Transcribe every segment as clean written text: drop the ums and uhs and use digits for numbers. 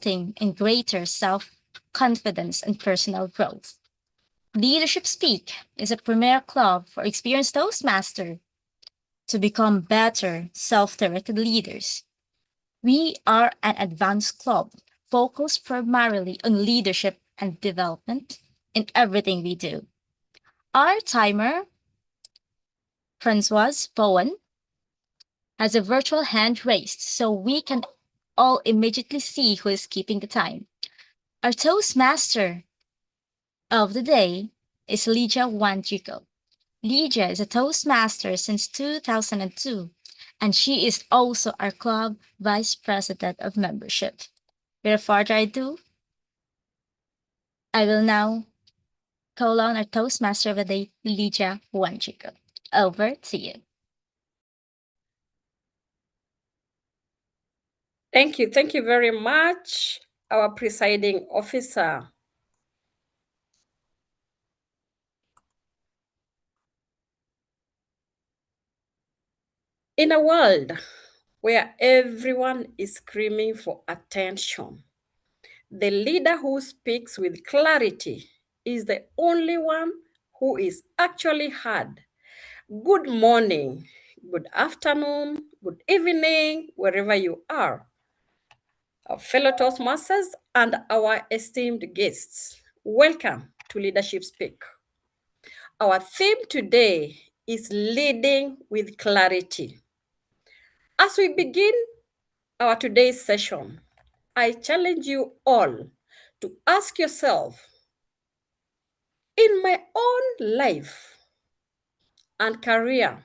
resulting in greater self-confidence and personal growth. Leadership Speak is a premier club for experienced Toastmasters to become better self-directed leaders. We are an advanced club focused primarily on leadership and development in everything we do. Our timer, Francois Bowen, has a virtual hand raised so we can all immediately see who is keeping the time. Our Toastmaster of the day is Lydiah Wanjiku. Lydiah is a Toastmaster since 2002, and she is also our club vice president of membership. Without further ado, I will now call on our Toastmaster of the day, Lydiah Wanjiku. Over to you. Thank you very much, our presiding officer. In a world where everyone is screaming for attention, the leader who speaks with clarity is the only one who is actually heard. Good morning, good afternoon, good evening, wherever you are. Our fellow Toastmasters and our esteemed guests, welcome to Leadership Speak. Our theme today is leading with clarity. As we begin our today's session, I challenge you all to ask yourself, in my own life and career,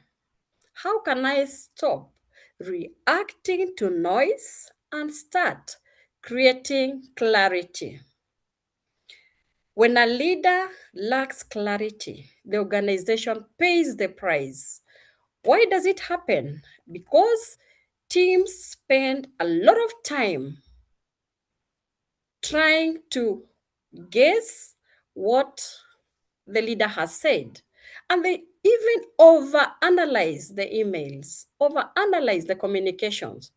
how can I stop reacting to noise and start creating clarity? When a leader lacks clarity, the organization pays the price. Why does it happen? Because teams spend a lot of time trying to guess what the leader has said. And they even overanalyze the emails, overanalyze the communications,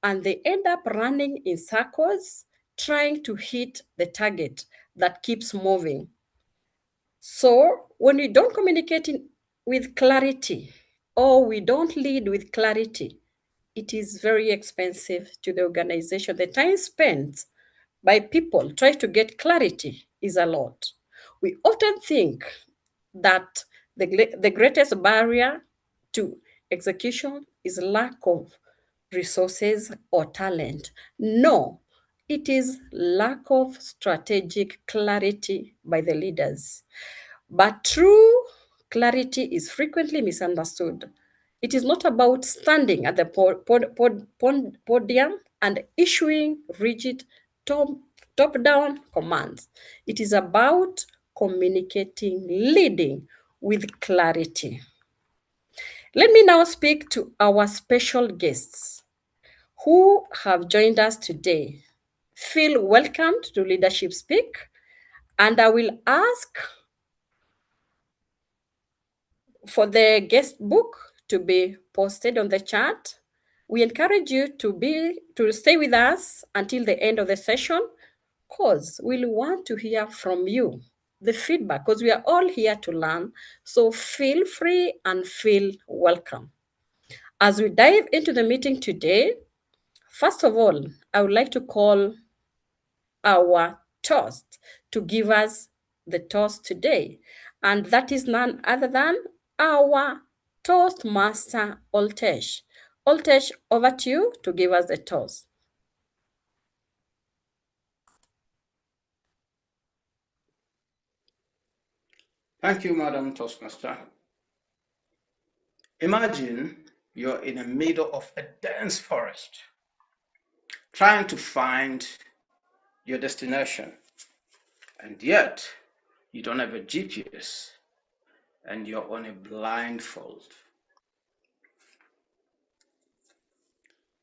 and they end up running in circles trying to hit the target that keeps moving. So when we don't communicate with clarity, or we don't lead with clarity, it is very expensive to the organization. The time spent by people trying to get clarity is a lot. We often think that the greatest barrier to execution is lack of resources or talent. No, it is lack of strategic clarity by the leaders. But true clarity is frequently misunderstood. It is not about standing at the podium and issuing rigid top-down commands. It is about communicating, leading with clarity. Let me now speak to our special guests who have joined us today. Feel welcomed to Leadership Speak, and I will ask for the guest book to be posted on the chat. We encourage you to stay with us until the end of the session, because we'll want to hear from you, the feedback, because we are all here to learn. So feel free and feel welcome. As we dive into the meeting today, first of all, I would like to call our toast to give us the toast today. And that is none other than our Toastmaster, Oltesh. Oltesh, over to you to give us the toast. Thank you, Madam Toastmaster. Imagine you're in the middle of a dense forest, trying to find your destination, and yet you don't have a GPS, and you're on a blindfold.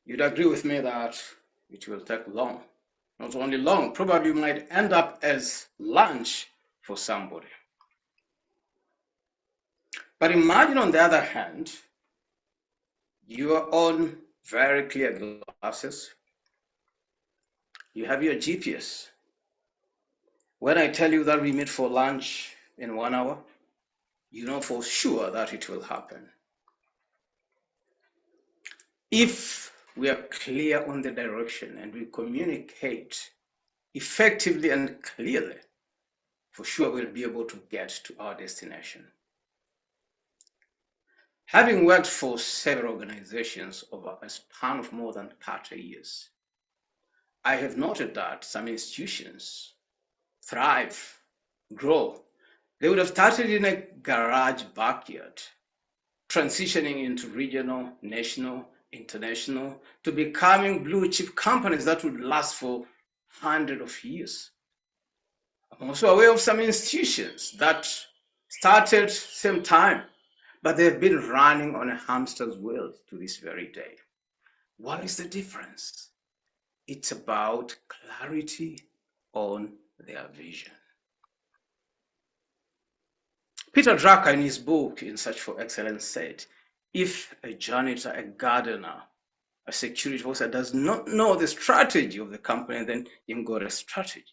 You'd agree with me that it will take long. Not only long, probably might end up as lunch for somebody. But imagine, on the other hand, you are on very clear glasses, You have your GPS. When I tell you that we meet for lunch in 1 hour, you know for sure that it will happen. If we are clear on the direction and we communicate effectively and clearly, for sure we'll be able to get to our destination. Having worked for several organizations over a span of more than 30 years, I have noted that some institutions thrive, grow. They would have started in a garage backyard, transitioning into regional, national, international, to becoming blue chip companies that would last for hundreds of years. I'm also aware of some institutions that started same time, but they've been running on a hamster's wheel to this very day. What is the difference? It's about clarity on their vision. Peter Drucker, in his book In Search for Excellence, said, if a janitor, a gardener, a security officer does not know the strategy of the company, then you haven't got a strategy.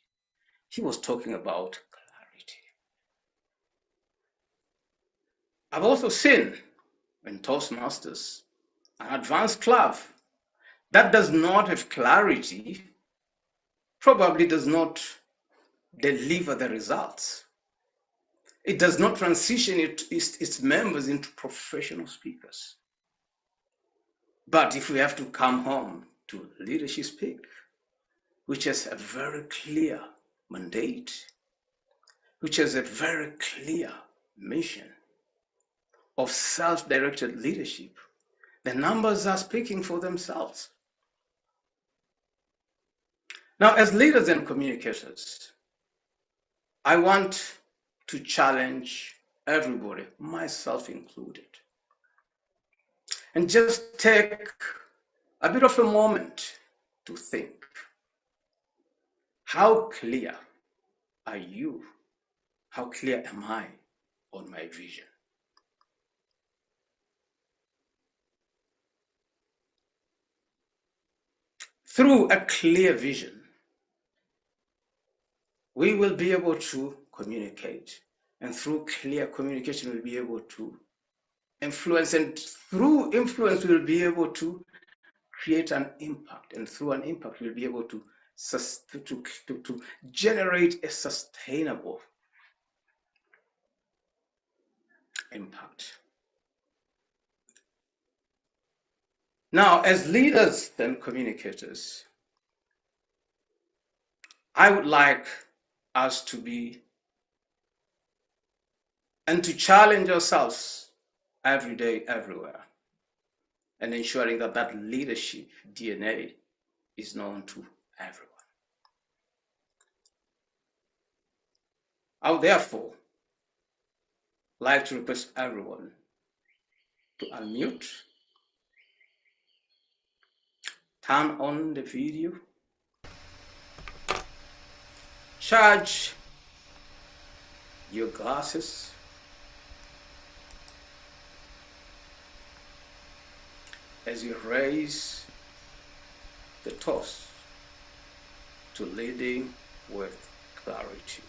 He was talking about clarity. I've also seen in Toastmasters an advanced club that does not have clarity, probably does not deliver the results. It does not transition its members into professional speakers. But if we have to come home to Leadership Speak, which has a very clear mandate, which has a very clear mission of self-directed leadership, the numbers are speaking for themselves. Now, as leaders and communicators, I want to challenge everybody, myself included, and just take a bit of a moment to think. How clear are you? How clear am I on my vision? Through a clear vision, we will be able to communicate. And through clear communication, we'll be able to influence. And through influence, we'll be able to create an impact. And through an impact, we'll be able to generate a sustainable impact. Now, as leaders and communicators, I would like us to be and to challenge ourselves every day, everywhere, and ensuring that that leadership DNA is known to everyone. I would therefore like to request everyone to unmute, turn on the video, charge your glasses, as you raise the toast to leading with clarity.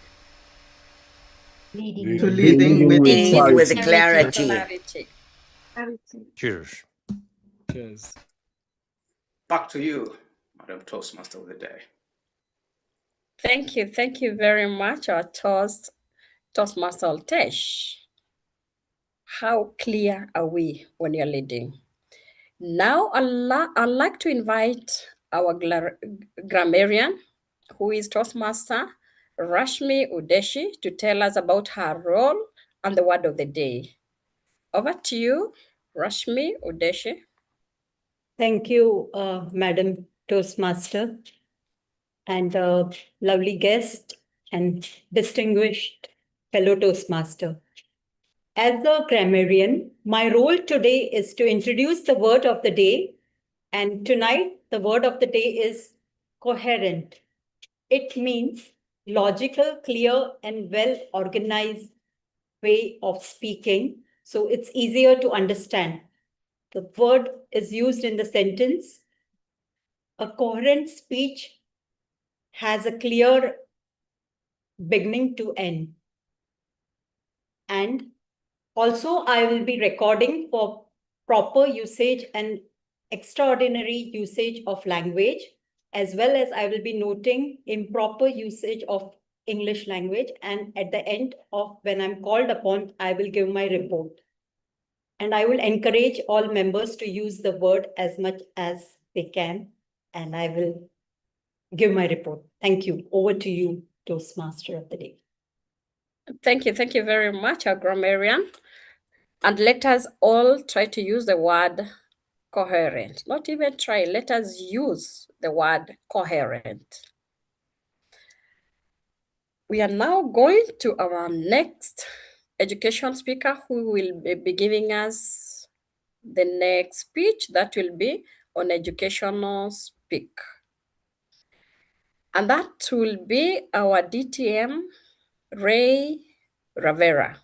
Leading To leading with clarity. Cheers. Cheers. Back to you, Madam Toastmaster of the day. Thank you very much, our Toastmaster Oltesh. How clear are we when you're leading? Now, I'd like to invite our grammarian, who is Toastmaster, Rashmi Udeshi, to tell us about her role and the word of the day. Over to you, Rashmi Udeshi. Thank you, Madam Toastmaster, and lovely guest and distinguished fellow Toastmaster. As a grammarian, my role today is to introduce the word of the day. And tonight, the word of the day is coherent. It means logical, clear, and well-organized way of speaking. So it's easier to understand. The word is used in the sentence. A coherent speech has a clear beginning to end. And also, I will be recording for proper usage and extraordinary usage of language, as well as I will be noting improper usage of English language. And at the end of when I'm called upon, I will give my report. And I will encourage all members to use the word as much as they can. And I will give my report. Thank you. Over to you, Toastmaster of the Day. Thank you very much, our grammarian. And let us all try to use the word coherent. Not even try, let us use the word coherent. We are now going to our next education speaker who will be giving us the next speech that will be on educational speak. And that will be our DTM, Ray Rivero.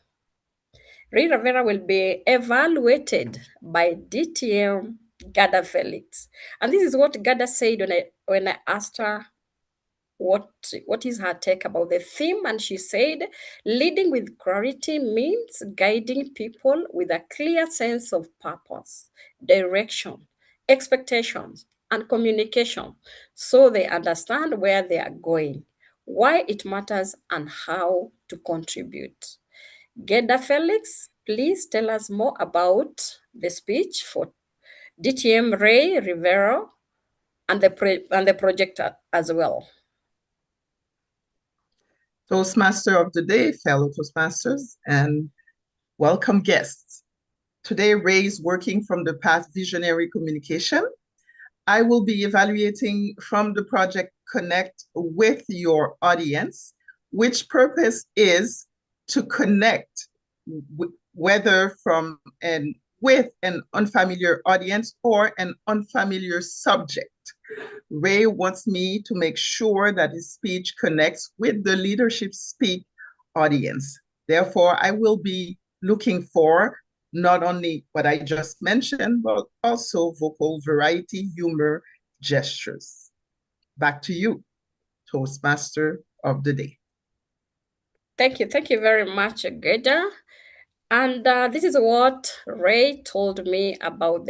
Ray Rivero will be evaluated by DTM Guerdah Felix. And this is what Gilda said when I asked her what is her take about the theme. And she said, leading with clarity means guiding people with a clear sense of purpose, direction, expectations, and communication so they understand where they are going, why it matters, and how to contribute. Guerdah Felix, please tell us more about the speech for DTM Ray Rivero and the project as well. Toastmaster of the Day, fellow Toastmasters, and welcome guests. Today, Ray is working from the path Visionary Communication. I will be evaluating from the project Connect with Your Audience, which purpose is to connect whether with an unfamiliar audience or an unfamiliar subject. Ray wants me to make sure that his speech connects with the Leadership Speak audience. Therefore, I will be looking for not only what I just mentioned, but also vocal variety, humor, gestures. Back to you, Toastmaster of the Day. Thank you very much, Guerdah. And this is what Ray told me about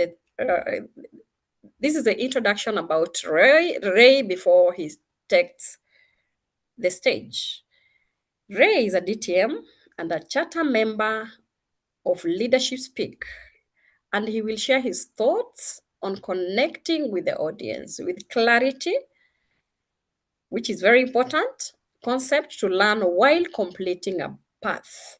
this is the introduction about Ray before he takes the stage. Ray is a DTM and a charter member of Leadership Speak, and he will share his thoughts on connecting with the audience with clarity, which is very important concept to learn while completing a path.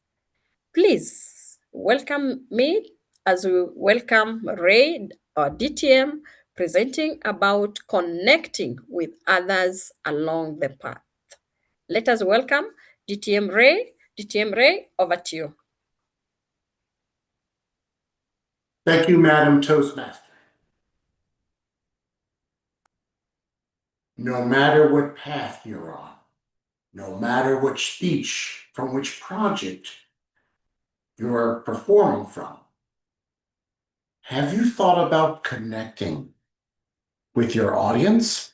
Please welcome me as we welcome Ray, our DTM, presenting about connecting with others along the path. Let us welcome DTM Ray. DTM Ray, over to you. Thank you, Madam Toastmaster. No matter what path you're on, no matter which speech from which project you are performing from, have you thought about connecting with your audience?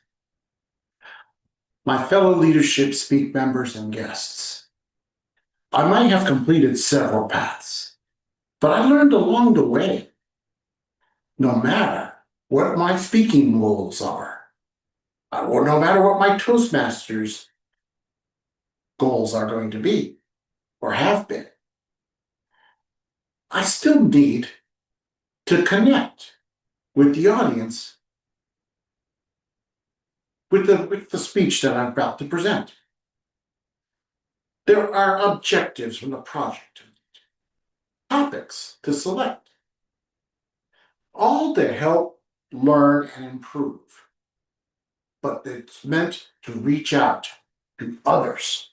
My fellow Leadership Speak members and guests, I might have completed several paths, but I learned along the way, no matter what my speaking goals are, or no matter what my Toastmasters goals are going to be, or have been, I still need to connect with the audience with the speech that I'm about to present. There are objectives from the project, topics to select, all to help learn and improve, but it's meant to reach out to others.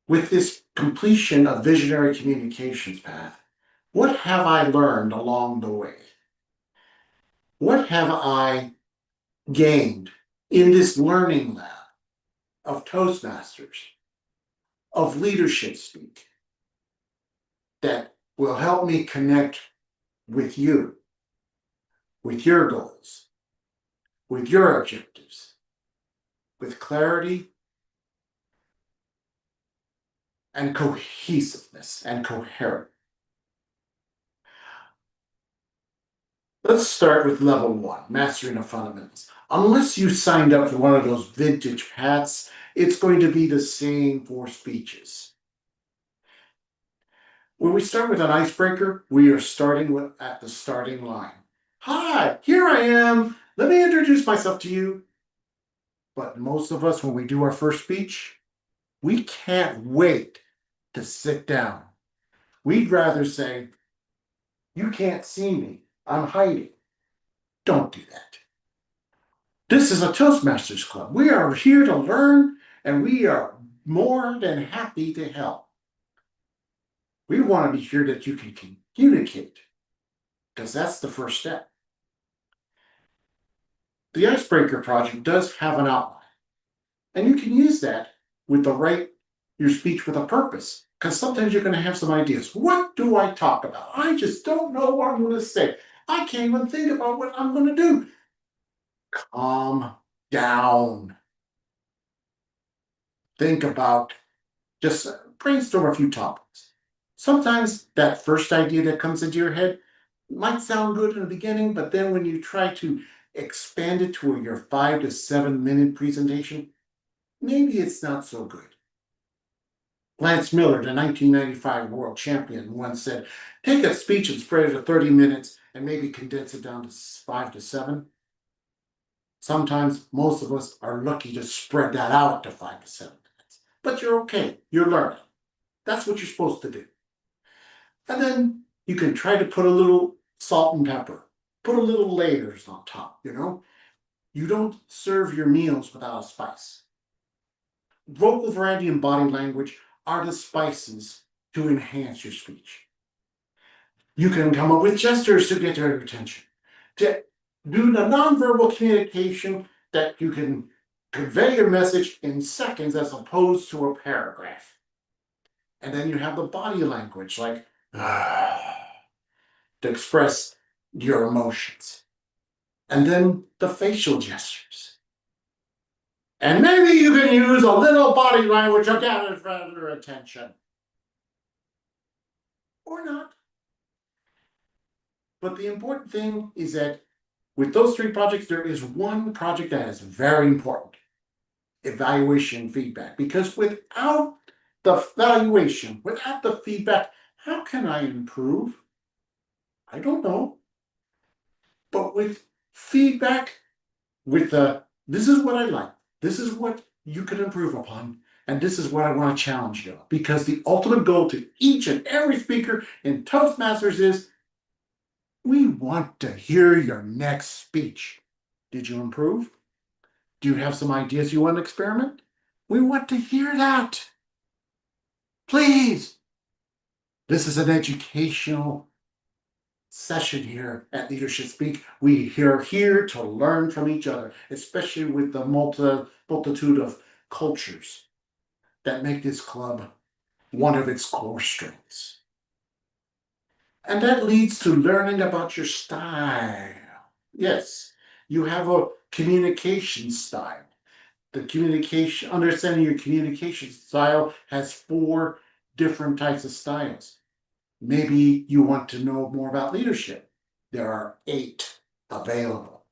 With this completion of Visionary Communications path, what have I learned along the way? What have I gained in this learning lab of Toastmasters, of Leadership Speak, that will help me connect with you, with your goals, with your objectives, with clarity and cohesiveness and coherent. Let's start with level 1, mastering the fundamentals. Unless you signed up for one of those vintage hats, it's going to be the same 4 speeches. When we start with an icebreaker, we are starting at the starting line. Hi, here I am. Let me introduce myself to you. But most of us, when we do our first speech, we can't wait to sit down. We'd rather say, you can't see me, I'm hiding. Don't do that. This is a Toastmasters Club. We are here to learn, and we are more than happy to help. We want to be sure that you can communicate, because that's the first step. The Icebreaker project does have an outline, and you can use that with your speech with a purpose, because sometimes you're going to have some ideas. What do I talk about? I just don't know what I'm going to say. I can't even think about what I'm going to do. Calm down. Think about, just brainstorm a few topics. Sometimes that first idea that comes into your head might sound good in the beginning, but then when you try to expand it to your 5 to 7 minute presentation, maybe it's not so good. Lance Miller, the 1995 world champion, once said, take a speech and spread it to 30 minutes and maybe condense it down to 5 to 7. Sometimes most of us are lucky to spread that out to 5 to 7 minutes. But you're okay. You're learning. That's what you're supposed to do. And then you can try to put a little salt and pepper. Put a little layers on top, you know. You don't serve your meals without a spice. Vocal variety and body language are the spices to enhance your speech. You can come up with gestures to get their attention. To do the nonverbal communication that you can convey your message in seconds as opposed to a paragraph. And then you have the body language like to express your emotions. And then the facial gestures. And maybe you can use a little body language to gather their attention. Or not. But the important thing is that with those 3 projects, there is one project that is very important. Evaluation feedback. Because without the evaluation, without the feedback, how can I improve? I don't know. But with feedback, this is what I like. This is what you can improve upon. And this is what I want to challenge you. Because the ultimate goal to each and every speaker in Toastmasters is, we want to hear your next speech. Did you improve? Do you have some ideas you want to experiment? We want to hear that. Please. This is an educational session here at Leadership Speak. We are here to learn from each other, especially with the multitude of cultures that make this club one of its core strengths. And that leads to learning about your style. Yes, you have a communication style. Understanding your communication style has 4 different types of styles. Maybe you want to know more about leadership. There are 8 available.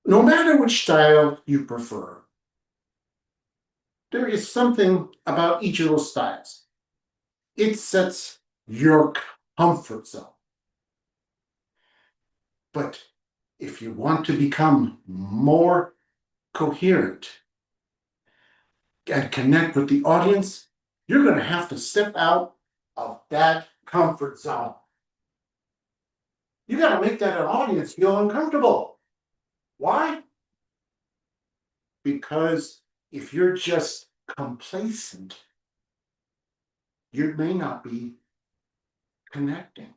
No matter which style you prefer, there is something about each of those styles. It sets your comfort zone. But if you want to become more coherent and connect with the audience, you're going to have to step out of that comfort zone. You got to make that audience feel uncomfortable. Why? Because if you're just complacent, you may not be connecting.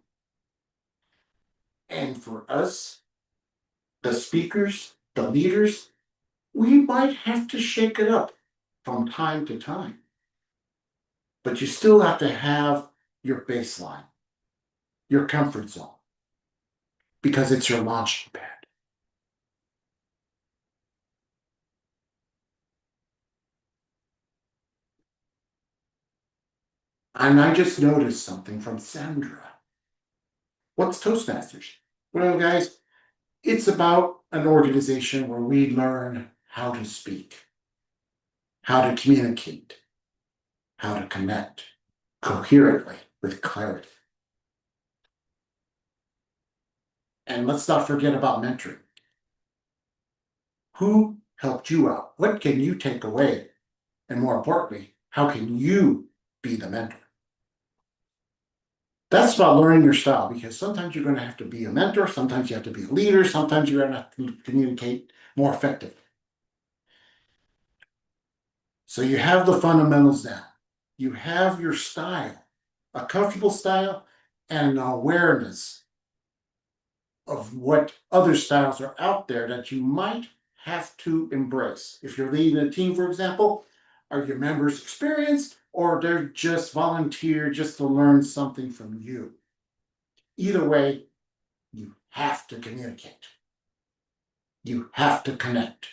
And for us, the speakers, the leaders, we might have to shake it up from time to time. But you still have to have your baseline, your comfort zone, because it's your launching pad. And I just noticed something from Sandra. What's Toastmasters? Well, guys, it's about an organization where we learn how to speak, how to communicate, how to connect coherently with clarity. And let's not forget about mentoring. Who helped you out? What can you take away? And more importantly, how can you be the mentor? That's about learning your style, because sometimes you're going to have to be a mentor, sometimes you have to be a leader, sometimes you're going to have to communicate more effectively. So you have the fundamentals down. You have your style, a comfortable style, and an awareness of what other styles are out there that you might have to embrace. If you're leading a team, for example, are your members experienced, or they're just volunteer just to learn something from you? Either way, you have to communicate. You have to connect.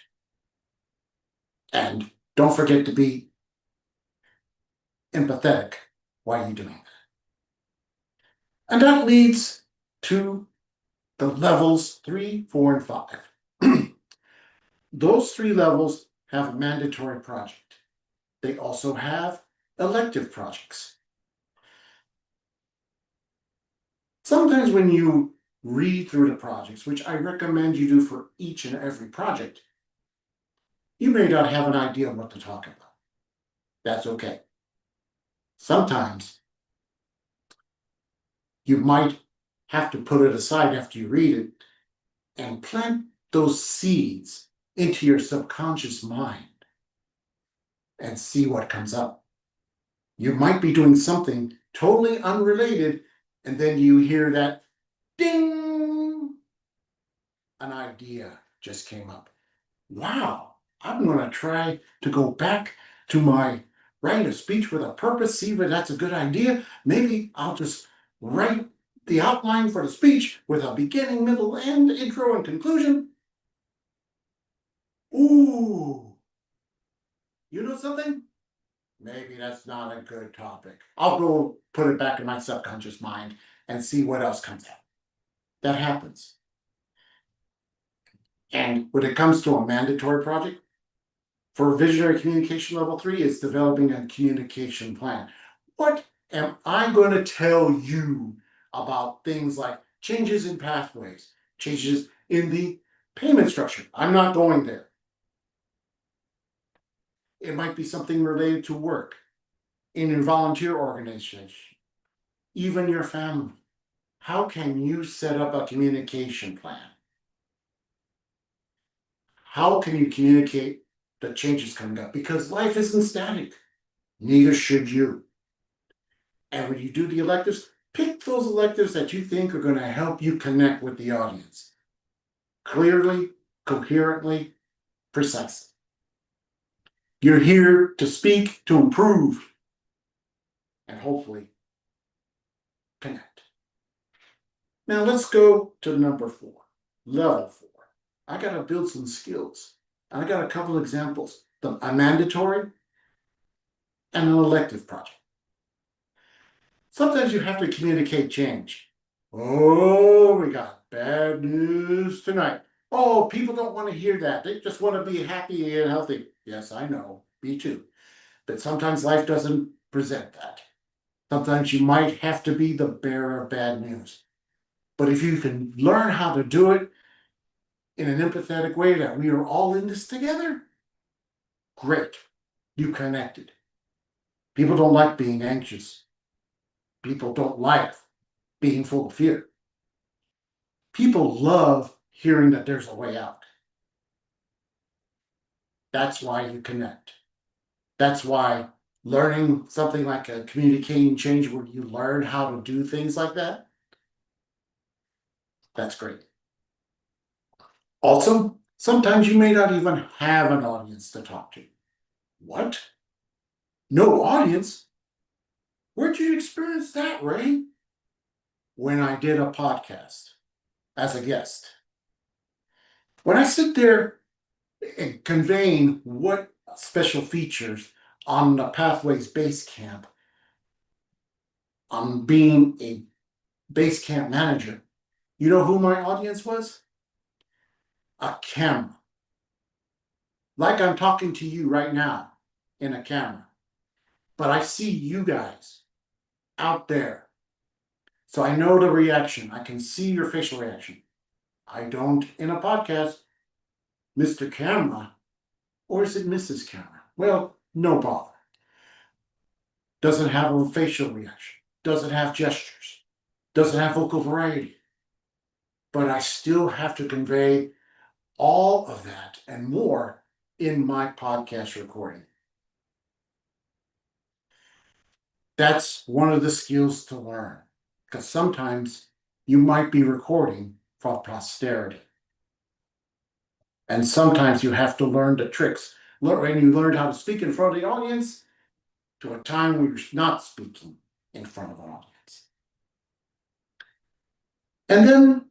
And don't forget to be empathetic while you're doing that. And that leads to the levels 3, 4, and 5. Those 3 levels have a mandatory project. They also have elective projects. Sometimes when you read through the projects, which I recommend you do for each and every project, you may not have an idea of what to talk about. That's okay. Sometimes you might have to put it aside after you read it and plant those seeds into your subconscious mind and see what comes up. You might be doing something totally unrelated, and then you hear that ding, an idea just came up. Wow, I'm going to try to go back to my write a speech with a purpose, see if that's a good idea. Maybe I'll just write the outline for the speech with a beginning, middle, end, intro, and conclusion. Ooh, you know something? Maybe that's not a good topic. I'll go put it back in my subconscious mind and see what else comes out. That happens. And when it comes to a mandatory project, for visionary communication level 3, it's developing a communication plan. What am I going to tell you about things like changes in pathways, changes in the payment structure? I'm not going there. It might be something related to work, in your volunteer organization, even your family. How can you set up a communication plan? How can you communicate the changes coming up? Because life isn't static. Neither should you. And when you do the electives, pick those electives that you think are going to help you connect with the audience. Clearly, coherently, precisely. You're here to speak, to improve, and hopefully connect. Now let's go to number 4, level 4. I got to build some skills. I got a couple examples, a mandatory and an elective project. Sometimes you have to communicate change. Oh, we got bad news tonight. Oh, people don't want to hear that. They just want to be happy and healthy. Yes, I know, me too. But sometimes life doesn't present that. Sometimes you might have to be the bearer of bad news. But if you can learn how to do it in an empathetic way, that we are all in this together, great, you connected. People don't like being anxious. People don't like being full of fear. People love hearing that there's a way out. That's why you connect. That's why learning something like a communicating change, where you learn how to do things like that, that's great. Also, sometimes you may not even have an audience to talk to. What? No audience? Where'd you experience that, Ray? When I did a podcast as a guest. When I sit there and conveying what special features on the Pathways Base Camp on being a base camp manager, you know who my audience was? A camera. Like I'm talking to you right now in a camera. But I see you guys out there. So I know the reaction. I can see your facial reaction. I don't in a podcast, Mr. Camera, or is it Mrs. Camera? Well, no bother. Doesn't have a facial reaction, doesn't have gestures, doesn't have vocal variety. But I still have to convey all of that and more in my podcast recording. That's one of the skills to learn, because sometimes you might be recording for posterity. And sometimes you have to learn the tricks. When you learn how to speak in front of the audience to a time when you're not speaking in front of an audience. And then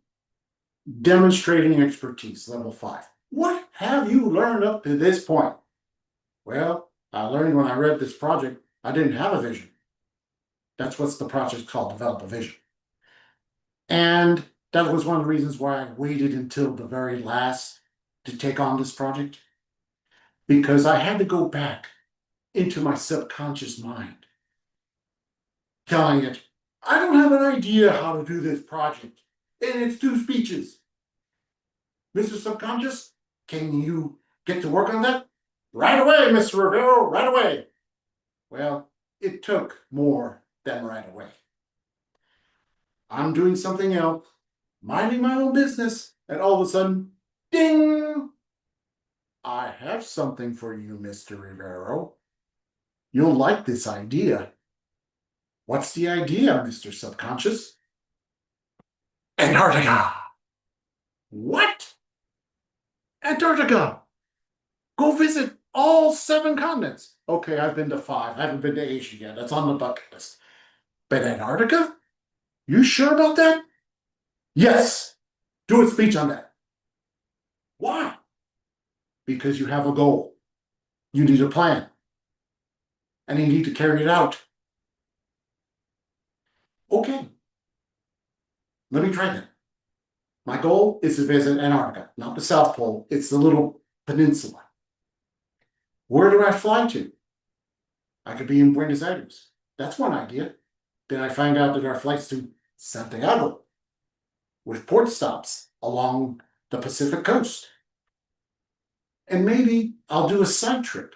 demonstrating expertise, level 5. What have you learned up to this point? Well, I learned when I read this project, I didn't have a vision. That's what the project called, develop a vision. And that was one of the reasons why I waited until the very last to take on this project. Because I had to go back into my subconscious mind, telling it, I don't have an idea how to do this project, and it's 2 speeches. Mr. Subconscious, can you get to work on that? Right away, Mr. Rivero, right away. Well, it took more than right away. I'm doing something else, minding my own business, and all of a sudden, ding! I have something for you, Mr. Rivero. You'll like this idea. What's the idea, Mr. Subconscious? Antarctica. What? Antarctica. Go visit all 7 continents. Okay, I've been to 5. I haven't been to Asia yet. That's on the bucket list. But Antarctica? You sure about that? Yes. Do a speech on that. Why? Because you have a goal. You need a plan. And you need to carry it out. Okay. Let me try that. My goal is to visit Antarctica, not the South Pole. It's the little peninsula. Where do I fly to? I could be in Buenos Aires. That's one idea. Then I find out that there are flights to Santiago with port stops along the Pacific coast. And maybe I'll do a side trip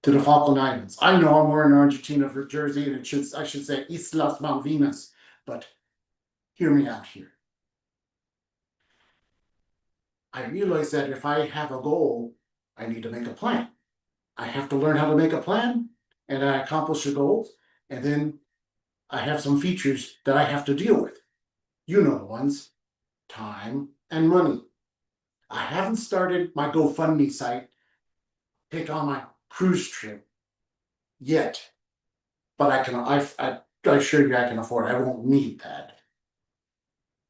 to the Falkland Islands. I know I'm wearing Argentina for jersey, and I should say Islas Malvinas, but hear me out here. I realize that if I have a goal, I need to make a plan. I have to learn how to make a plan, and I accomplish the goals, and then I have some features that I have to deal with. You know the ones, time and money. I haven't started my GoFundMe site, take on my cruise trip yet, but I assure you I can afford it. I won't need that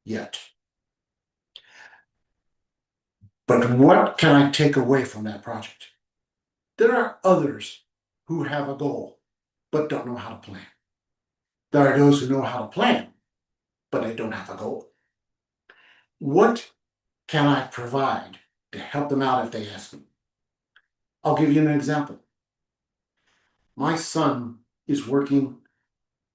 yet. But what can I take away from that project? There are others who have a goal, but don't know how to plan. There are those who know how to plan, but they don't have a goal. What can I provide to help them out if they ask me? I'll give you an example. My son is working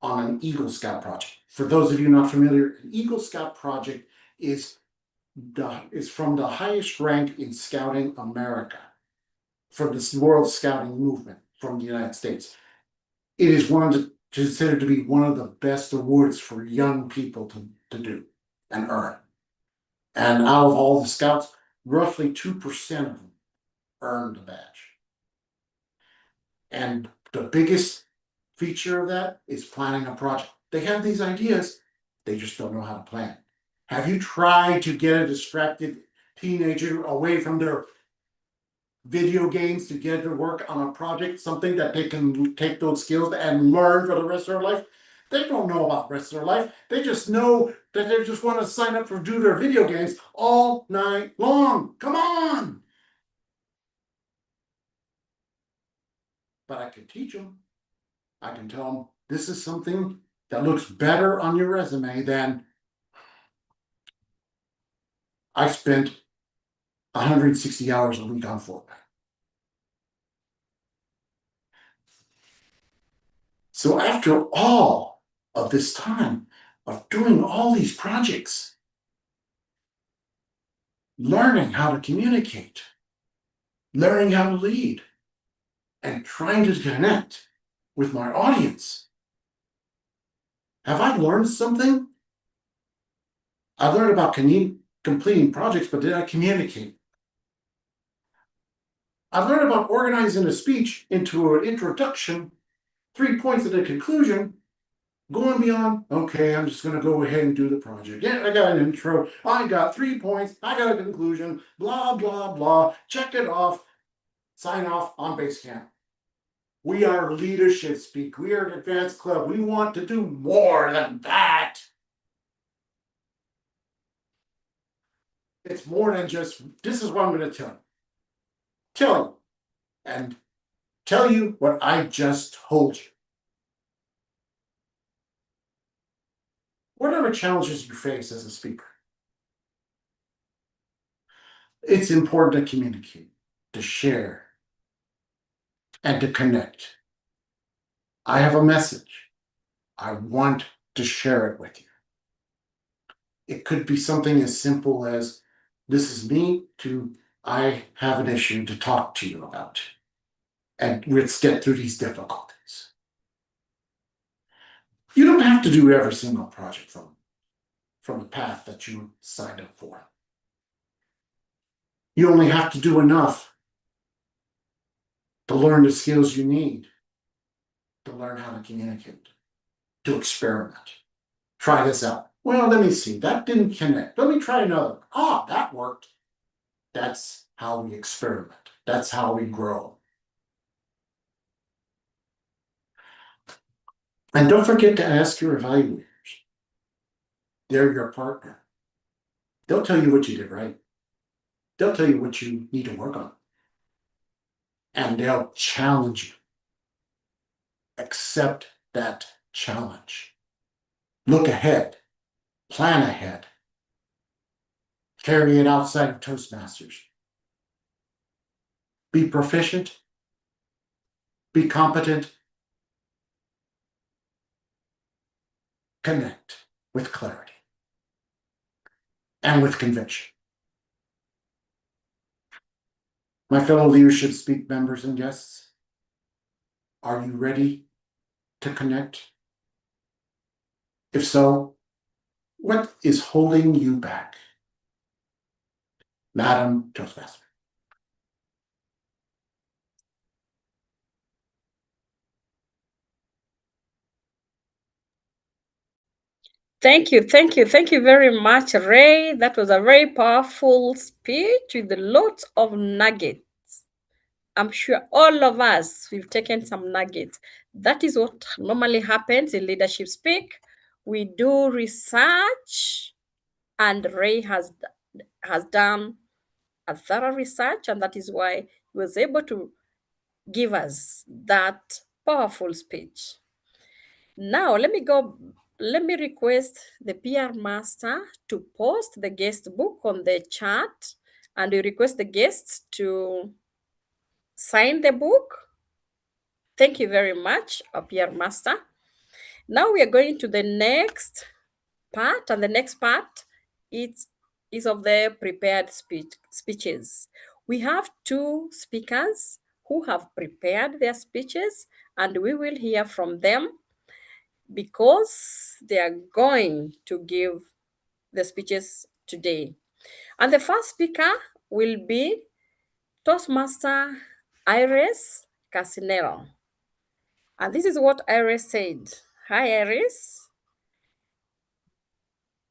on an Eagle Scout project. For those of you not familiar, an Eagle Scout project is from the highest rank in Scouting America, from the World Scouting Movement from the United States. It is considered to be one of the best awards for young people to do and earn. And out of all the scouts, roughly 2% of them earned the badge. And the biggest feature of that is planning a project. They have these ideas, they just don't know how to plan. Have you tried to get a distracted teenager away from their video games to get to work on a project, something that they can take those skills and learn for the rest of their life? They don't know about the rest of their life. They just know that they just want to sign up for do their video games all night long. Come on! But I can teach them. I can tell them this is something that looks better on your resume than I spent 160 hours a week on Fortnite. So after all of this time of doing all these projects, learning how to communicate, learning how to lead, and trying to connect with my audience, have I learned something? I learned about completing projects, but did I communicate? I learned about organizing a speech into an introduction, 3 points and a conclusion, going beyond, okay, I'm just going to go ahead and do the project. Yeah, I got an intro, I got 3 points, I got a conclusion, blah, blah, blah, check it off, sign off on Basecamp. We are Leadership Speak, we are an advanced club, we want to do more than that. It's more than just, this is what I'm going to tell you. Tell you. And tell you what I just told you. Whatever challenges you face as a speaker, it's important to communicate, to share, and to connect. I have a message. I want to share it with you. It could be something as simple as, this is me, to I have an issue to talk to you about. And let's get through these difficulties. You don't have to do every single project from the path that you signed up for. You only have to do enough to learn the skills you need to learn how to communicate, to experiment. Try this out. Well, let me see. That didn't connect. Let me try another. Ah, that worked. That's how we experiment. That's how we grow. And don't forget to ask your evaluators. They're your partner. They'll tell you what you did right. They'll tell you what you need to work on. And they'll challenge you. Accept that challenge. Look ahead. Plan ahead. Carry it outside of Toastmasters. Be proficient. Be competent. Connect with clarity and with conviction. My fellow Leadership Speak members and guests, are you ready to connect? If so, what is holding you back? Madam Toastmaster. Thank you very much, Ray. That was a very powerful speech with lots of nuggets. I'm sure all of us, we've taken some nuggets. That is what normally happens in Leadership Speak. We do research, and Ray has done a thorough research, and that is why he was able to give us that powerful speech. Now, let me request the PR master to post the guest book on the chat, and we request the guests to sign the book. Thank you very much, our PR master. Now we are going to the next part, and the next part is of the prepared speeches. We have two speakers who have prepared their speeches, and we will hear from them because they are going to give the speeches today. And the first speaker will be Toastmaster Iris Cassinela. And this is what Iris said. Hi, Iris.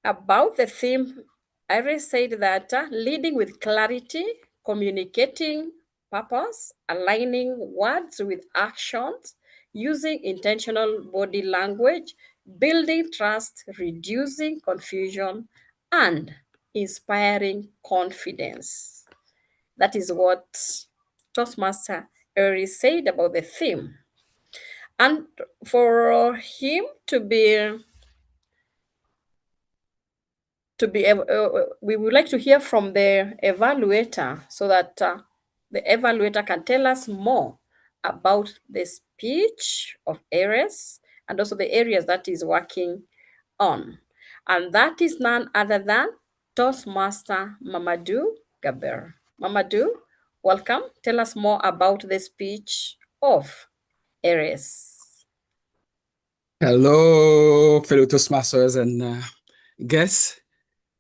About the theme, Iris said that leading with clarity, communicating purpose, aligning words with actions, using intentional body language, building trust, reducing confusion, and inspiring confidence. That is what Toastmaster Iris said about the theme. And for him to be we would like to hear from the evaluator so that the evaluator can tell us more about the speech of areas and also the areas that is working on. And that is none other than Toastmaster Mamadou Guebre. Mamadou, welcome. Tell us more about the speech of areas. Hello, fellow Toastmasters and guests.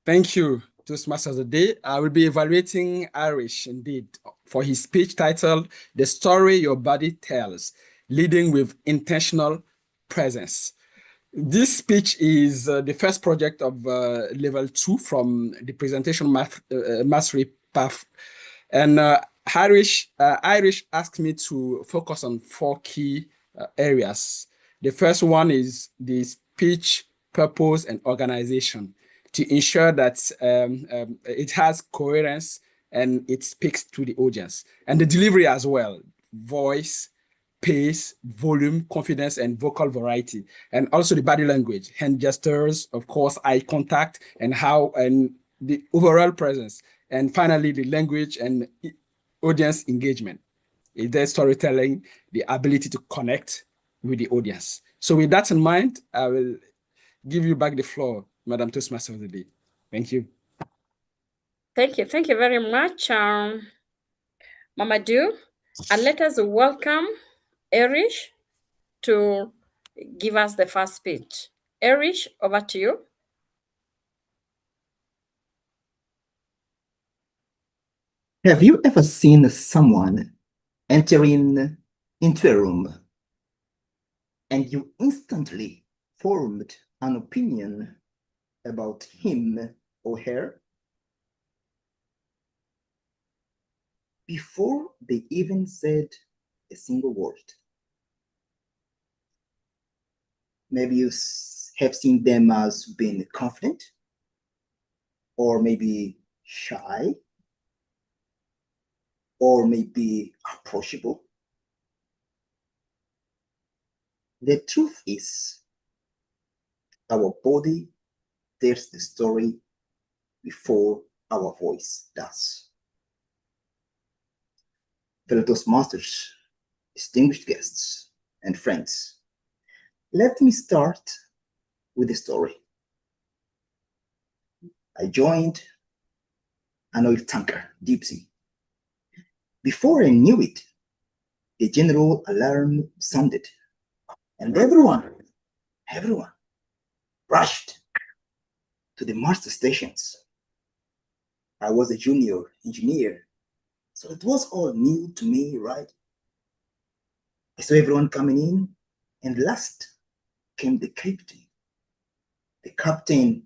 Thank you, Toastmasters today. I will be evaluating Irish, indeed, for his speech titled, The Story Your Body Tells, Leading with Intentional Presence. This speech is the first project of level 2 from the presentation mastery path. And Irish asked me to focus on 4 key areas. The first one is the speech, purpose, and organization to ensure that it has coherence and it speaks to the audience. And the delivery as well, voice, pace, volume, confidence, and vocal variety. And also the body language, hand gestures, of course, eye contact, and the overall presence. And finally, the language and audience engagement. Is there storytelling, the ability to connect with the audience? So with that in mind, I will give you back the floor, Madam Toastmaster of the Day. Thank you. Thank you. Thank you very much, Mamadou. And let us welcome Erich to give us the first speech. Erich, over to you. Have you ever seen someone entering into a room and you instantly formed an opinion about him or her before they even said a single word? Maybe you have seen them as being confident, or maybe shy, or maybe approachable. The truth is, our body tells the story before our voice does. Fellow Toastmasters, distinguished guests, and friends, let me start with a story. I joined an oil tanker, deep sea. Before I knew it, the general alarm sounded, and everyone rushed to the master stations. I was a junior engineer, so it was all new to me, right? I saw everyone coming in, and last came the captain. The captain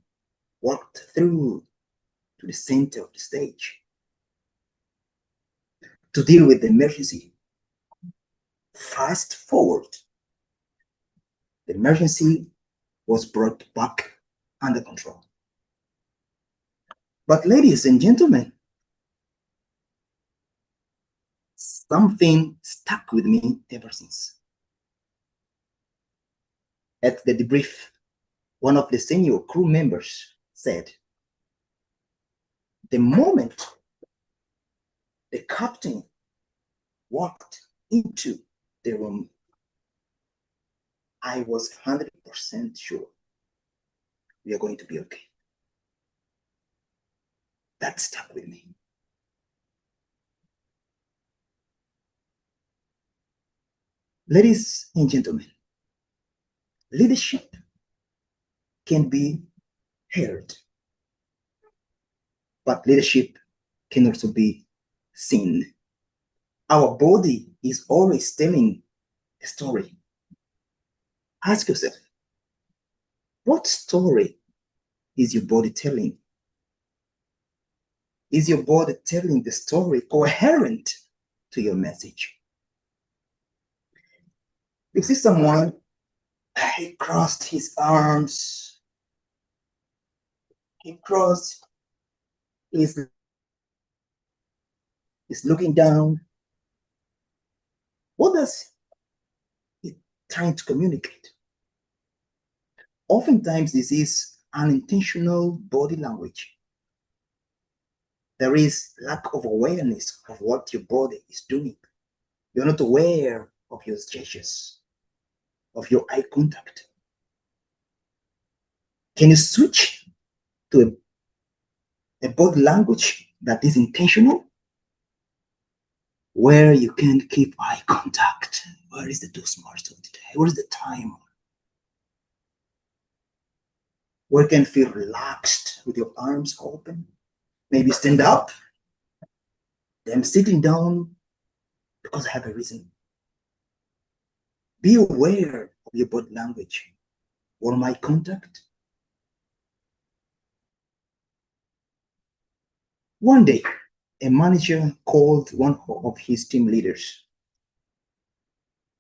walked through to the center of the stage to deal with the emergency. Fast forward, the emergency was brought back under control. But ladies and gentlemen, something stuck with me ever since. At the debrief, one of the senior crew members said, the moment the captain walked into the room, I was 100% sure we are going to be okay. That stuck with me. Ladies and gentlemen, leadership can be heard, but leadership can also be seen. Our body is always telling a story. Ask yourself, what story is your body telling? Is your body telling the story coherent to your message? You see someone, he crossed his arms, he crossed his, he's looking down. What does it trying to communicate. Oftentimes, this is unintentional body language. There is lack of awareness of what your body is doing. You're not aware of your gestures, of your eye contact. Can you switch to a body language that is intentional, where you can keep eye contact? Where is the Toastmaster today? Where is the time? Where you can feel relaxed with your arms open? Maybe stand up. Then sitting down because I have a reason. Be aware of your body language. Warm eye contact. One day, a manager called one of his team leaders.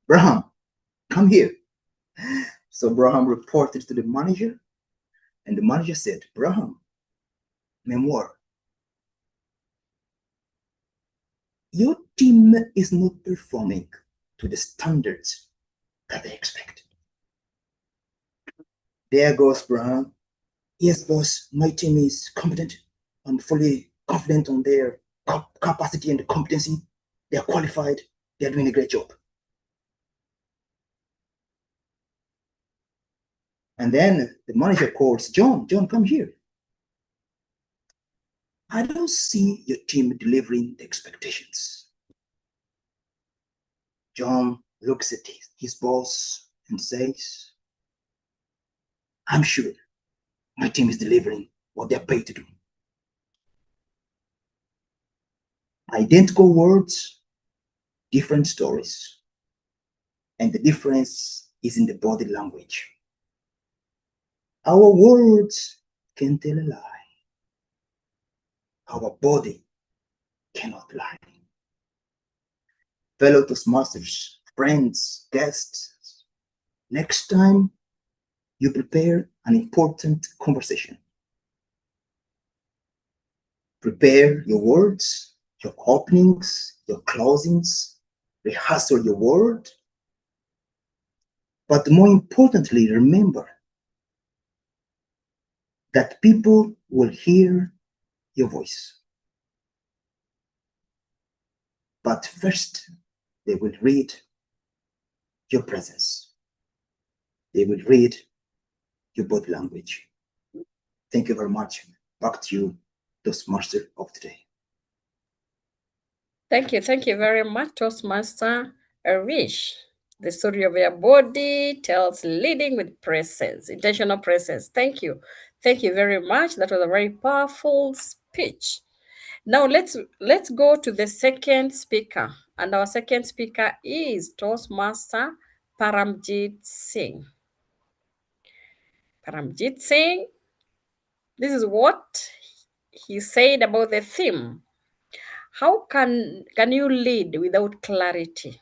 Braham, come here. So Braham reported to the manager, and the manager said, Braham, memoir, your team is not performing to the standards that they expect. There goes Braham. Yes, boss, my team is competent. I'm fully confident on their capacity and competency. They are qualified. They are doing a great job. And then the manager calls John. John, come here. I don't see your team delivering the expectations. John looks at his boss and says, I'm sure my team is delivering what they're paid to do. Identical words, different stories. And the difference is in the body language. Our words can tell a lie. Our body cannot lie. Fellow Toastmasters, friends, guests, next time you prepare an important conversation, prepare your words, your openings, your closings, rehearsal your word. But more importantly, remember that people will hear your voice. But first, they will read your presence. They will read your body language. Thank you very much. Back to you, Toastmaster of today. Thank you very much, Toastmaster Arish. The story of your body tells leading with presence, intentional presence. Thank you very much. That was a very powerful speech. Now let's go to the second speaker, and our second speaker is Toastmaster Paramjit Singh. Paramjit Singh, this is what he said about the theme. How can you lead without clarity?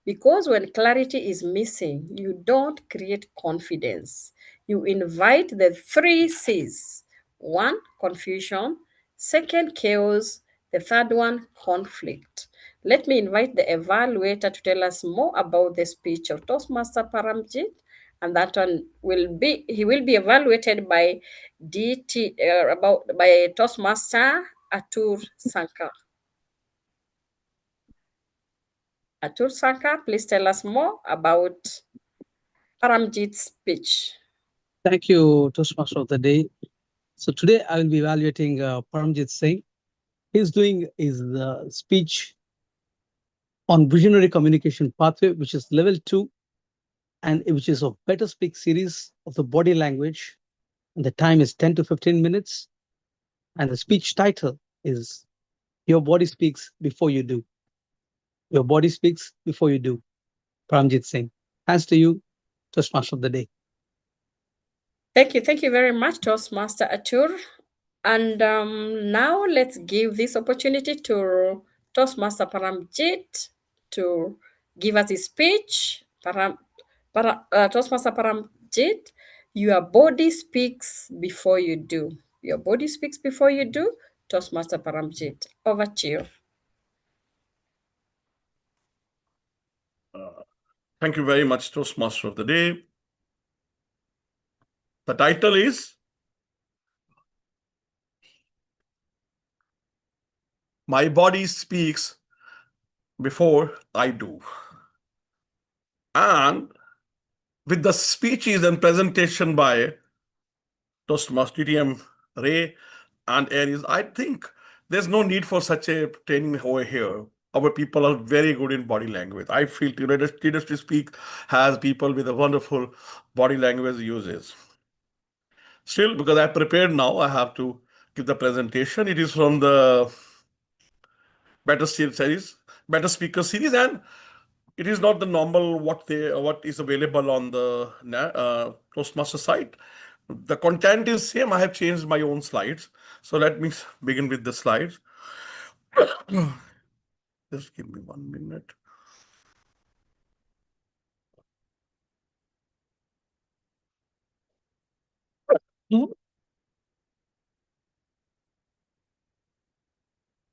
Because when clarity is missing, you don't create confidence. You invite the 3 C's. 1, confusion. 2, chaos. The 3rd one, conflict. Let me invite the evaluator to tell us more about the speech of Toastmaster Paramjit, and that one he will be evaluated by by Toastmaster Atul Sankar. Atul Sankar, please tell us more about Paramjit's speech. Thank you, Toastmaster of the Day. So today I will be evaluating Paramjit Singh. He's doing his speech on visionary communication pathway, which is level 2, and which is a better speak series of the body language. And the time is 10 to 15 minutes. And the speech title is Your Body Speaks Before You Do. Your body speaks before you do. Paramjit Singh. Thanks to you, Toastmaster of the Day. Thank you very much, Toastmaster Atur. And now let's give this opportunity to Toastmaster Paramjit to give us his speech. Toastmaster Paramjit, your body speaks before you do. Your body speaks before you do. Toastmaster Paramjit, over to you. Thank you very much, Toastmaster of the Day. The title is My Body Speaks Before I Do. And with the speeches and presentation by Toastmaster TTM Ray and Aries, I think there's no need for such a training over here. Our people are very good in body language. I feel Leaders to Speak has people with a wonderful body language uses. Still, because I prepared now, I have to give the presentation. It is from the Better series, Better Speaker series, and it is not the normal what is available on the Toastmaster site. The content is same. I have changed my own slides. So let me begin with the slides. Just give me 1 minute.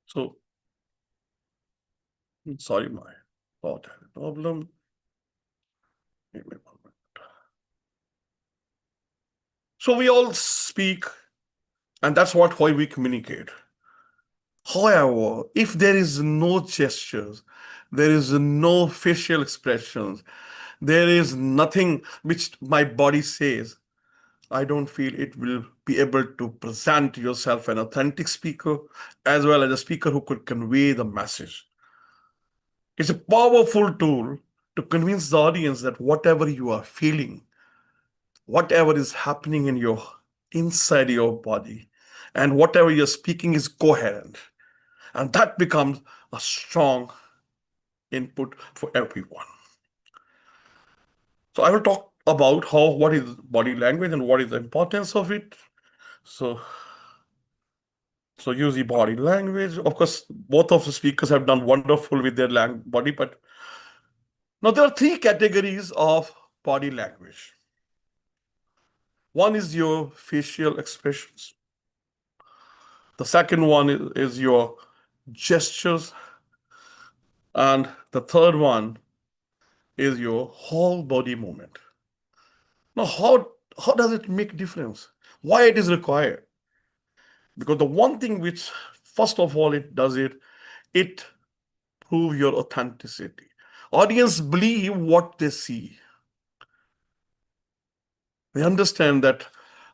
So, sorry, my thought had a problem. Give me 1 minute. So we all speak, and that's why we communicate. However, if there is no gestures, there is no facial expressions, there is nothing which my body says, I don't feel it will be able to present yourself an authentic speaker as well as a speaker who could convey the message. It's a powerful tool to convince the audience that whatever you are feeling, whatever is happening in your inside your body, and whatever you're speaking is coherent. And that becomes a strong input for everyone. So I will talk about what is body language and what is the importance of it. So use the body language. Of course, both of the speakers have done wonderful with their body, but now there are 3 categories of body language. One is your facial expressions. The second one is your gestures. And the third one is your whole body movement. Now, how does it make difference? Why it is required? Because the one thing which, first of all, it proves your authenticity. Audience believe what they see. They understand that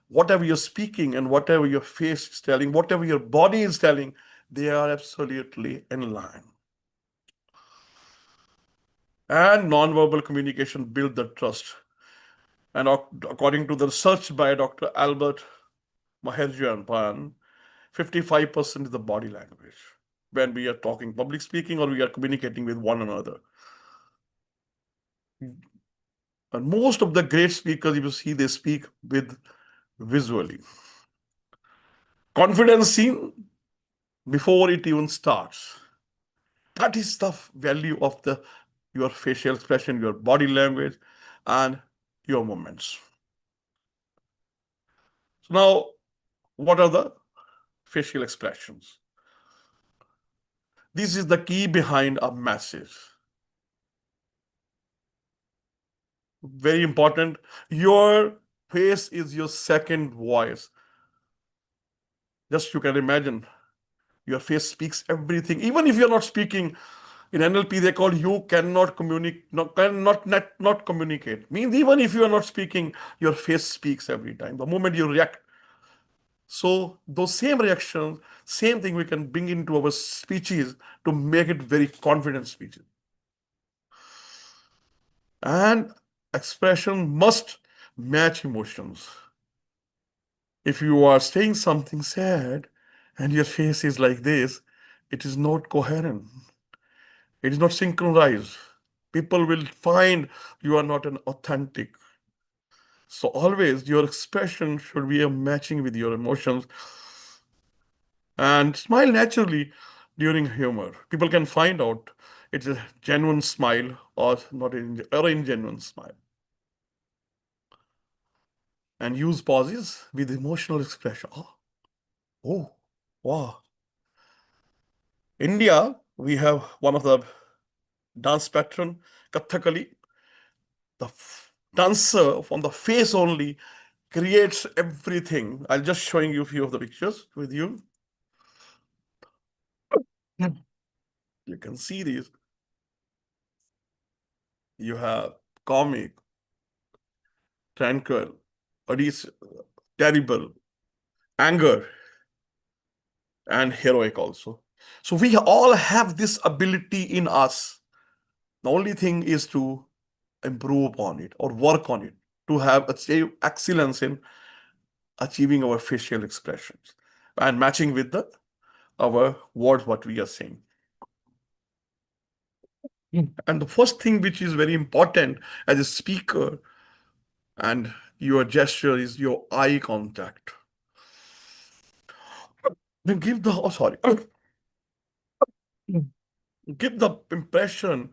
whatever you're speaking and whatever your face is telling, whatever your body is telling, they are absolutely in line. And nonverbal communication builds the trust. And according to the research by Dr. Albert Maherjian, 55% is the body language when we are talking public speaking or we are communicating with one another. And most of the great speakers, you see, they speak with visually. Confidence seen before it even starts. That is the value of your facial expression, your body language, and your movements. So now, what are the facial expressions? This is the key behind a message. Very important. Your face is your second voice. Just you can imagine, your face speaks everything. Even if you're not speaking, in NLP they call you cannot communicate, not communicate. Means even if you are not speaking, your face speaks every time. The moment you react. So those same reactions, same thing we can bring into our speeches to make it very confident speeches. And expression must match emotions. If you are saying something sad and your face is like this, it is not coherent. It is not synchronized. People will find you are not an authentic. So always your expression should be a matching with your emotions. And smile naturally during humor. People can find out it's a genuine smile or not or ingenuine smile. And use pauses with emotional expression. Oh, wow. India, we have one of the dance pattern, Kathakali. the dancer from the face only creates everything. I'll just showing you a few of the pictures with you. You can see these. You have comic, tranquil, terrible, anger, and heroic also. So we all have this ability in us. The only thing is to improve upon it or work on it to achieve excellence in achieving our facial expressions and matching with our words, what we are saying. And the first thing which is very important as a speaker and your gesture is your eye contact. Then give the give the impression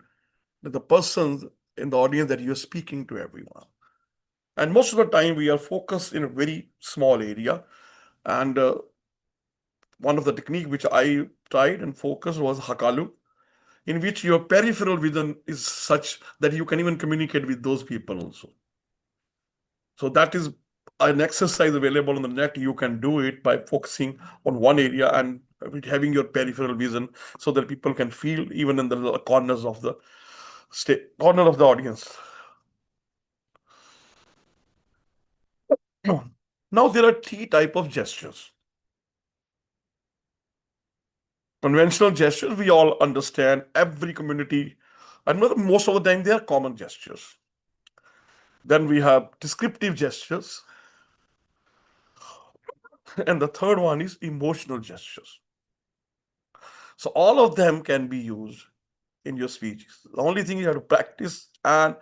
that the person in the audience that you're speaking to everyone. And most of the time we are focused in a very small area. And one of the technique which I tried and focused was Hakalu, in which your peripheral vision is such that you can even communicate with those people also. So that is an exercise available on the net. You can do it by focusing on one area and having your peripheral vision so that people can feel even in the corners of the corner of the audience. Now there are three types of gestures. Conventional gestures, we all understand, every community, and most of the time they are common gestures. Then we have descriptive gestures. And the third one is emotional gestures. So all of them can be used in your speeches. The only thing you have to practice and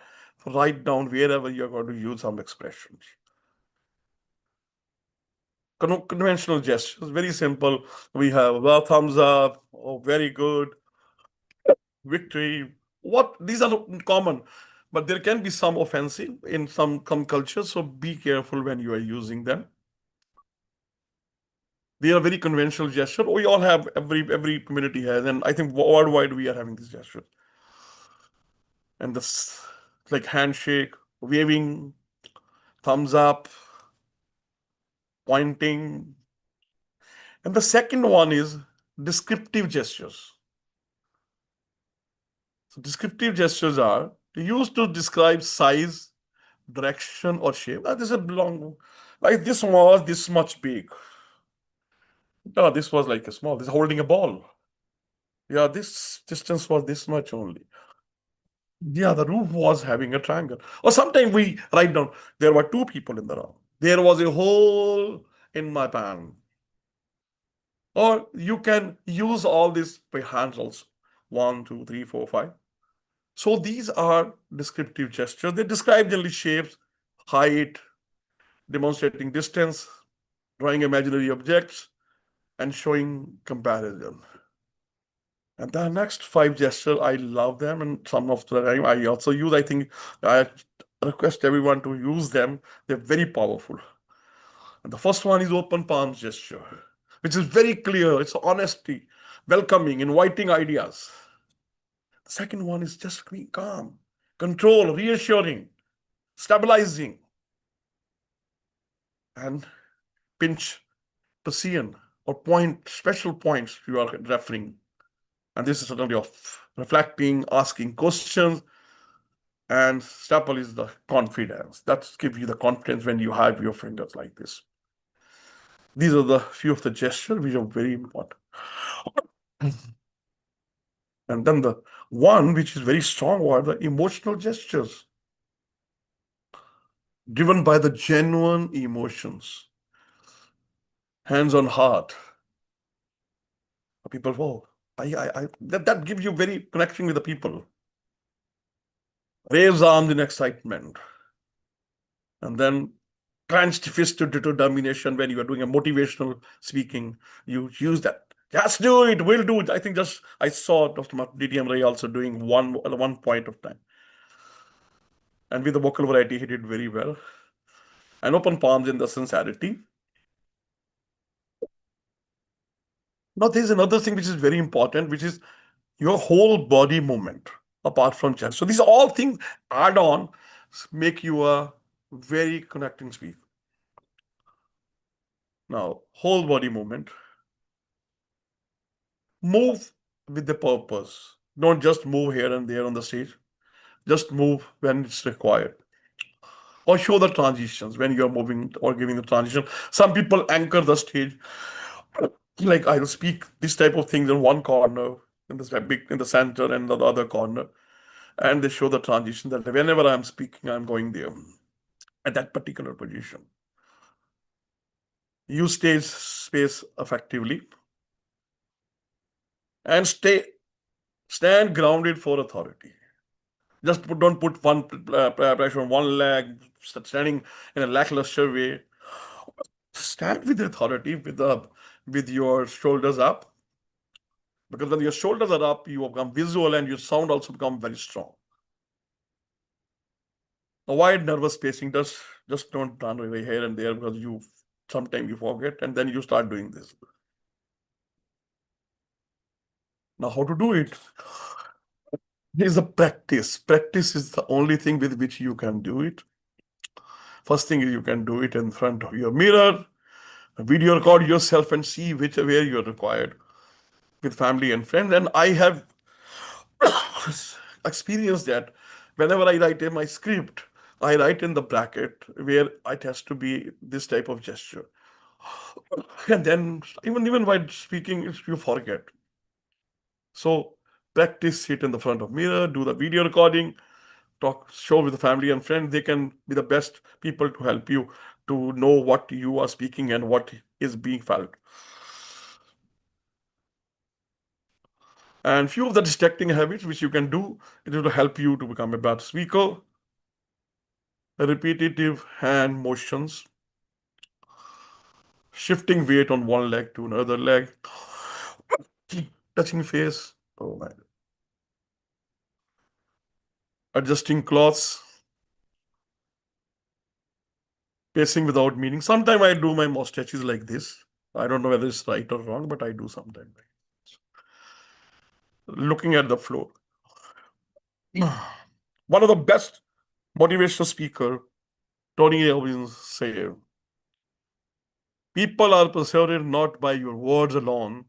write down wherever you're going to use some expressions. Conventional gestures, very simple. We have a thumbs up, oh, very good, victory. These are common, but there can be some offensive in some cultures, so be careful when you are using them. They are very conventional gesture. We all have, every community has, and I think worldwide we are having this gesture. And this, like handshake, waving, thumbs up, pointing. And the second one is descriptive gestures. So descriptive gestures are used to describe size, direction, or shape. This is long, like this was this much big. No, this was like a small. This is holding a ball. Yeah, this distance was this much only. Yeah, the roof was having a triangle. Or sometimes we write down, there were two people in the room. There was a hole in my pan. Or you can use all these by hands also. 1, 2, 3, 4, 5. So these are descriptive gestures. They describe generally shapes, height, demonstrating distance, drawing imaginary objects, and showing comparison. And the next 5 gestures, I love them, and some of the time I also use. I think I request everyone to use them. They're very powerful. And the first one is open palms gesture, which is very clear. It's honesty, welcoming, inviting ideas. The second one is just being calm, control, reassuring, stabilizing, and pinch, precision, or point, special points you are referring. And this is certainly of reflecting, asking questions, and staple is the confidence. That gives you the confidence when you have your fingers like this. These are the few of the gestures which are very important. And then the one which is very strong are the emotional gestures, driven by the genuine emotions. Hands on heart. People, oh, that gives you very connection with the people. Raise arms in excitement. And then clenched fist to determination when you are doing a motivational speaking. You use that. Just do it, we'll do it. I think I saw Dr. Lydiah also doing one point of time. And with the vocal variety, he did very well. And open palms in the sincerity. Now, there's another thing which is very important, which is your whole body movement, apart from chest. So these are all things add on make you a very connecting speaker. Now, whole body movement. Move with the purpose. Don't just move here and there on the stage. Just move when it's required. Or show the transitions when you're moving or giving the transition. Some people anchor the stage. Like I'll speak this type of things in one corner, in the center, and the other corner. And they show the transition that whenever I'm speaking, I'm going there at that particular position. Use stage space effectively and stand grounded for authority. Just don't put one pressure on one leg, standing in a lackluster way. Stand with authority with your shoulders up. Because when your shoulders are up, you become visual and your sound also becomes very strong. Avoid nervous pacing. Just don't run away here and there because sometimes you forget and then you start doing this. Now, how to do it? Is a practice. Practice is the only thing with which you can do it. First thing is you can do it in front of your mirror, video record yourself and see where you're required with family and friends. And I have experienced that whenever I write in my script, I write in the bracket where it has to be this type of gesture. And then even while speaking, you forget. So practice it in the front of mirror, do the video recording, show with the family and friends. They can be the best people to help you to know what you are speaking and what is being felt. And few of the distracting habits which you can do, it will help you to become a better speaker. Repetitive hand motions, shifting weight on one leg to another leg, touching face, oh my, adjusting clothes, pacing without meaning. Sometimes I do my mustaches like this. I don't know whether it's right or wrong, but I do sometimes. Looking at the floor. One of the best motivational speaker, Tony Robbins, say, people are persuaded not by your words alone,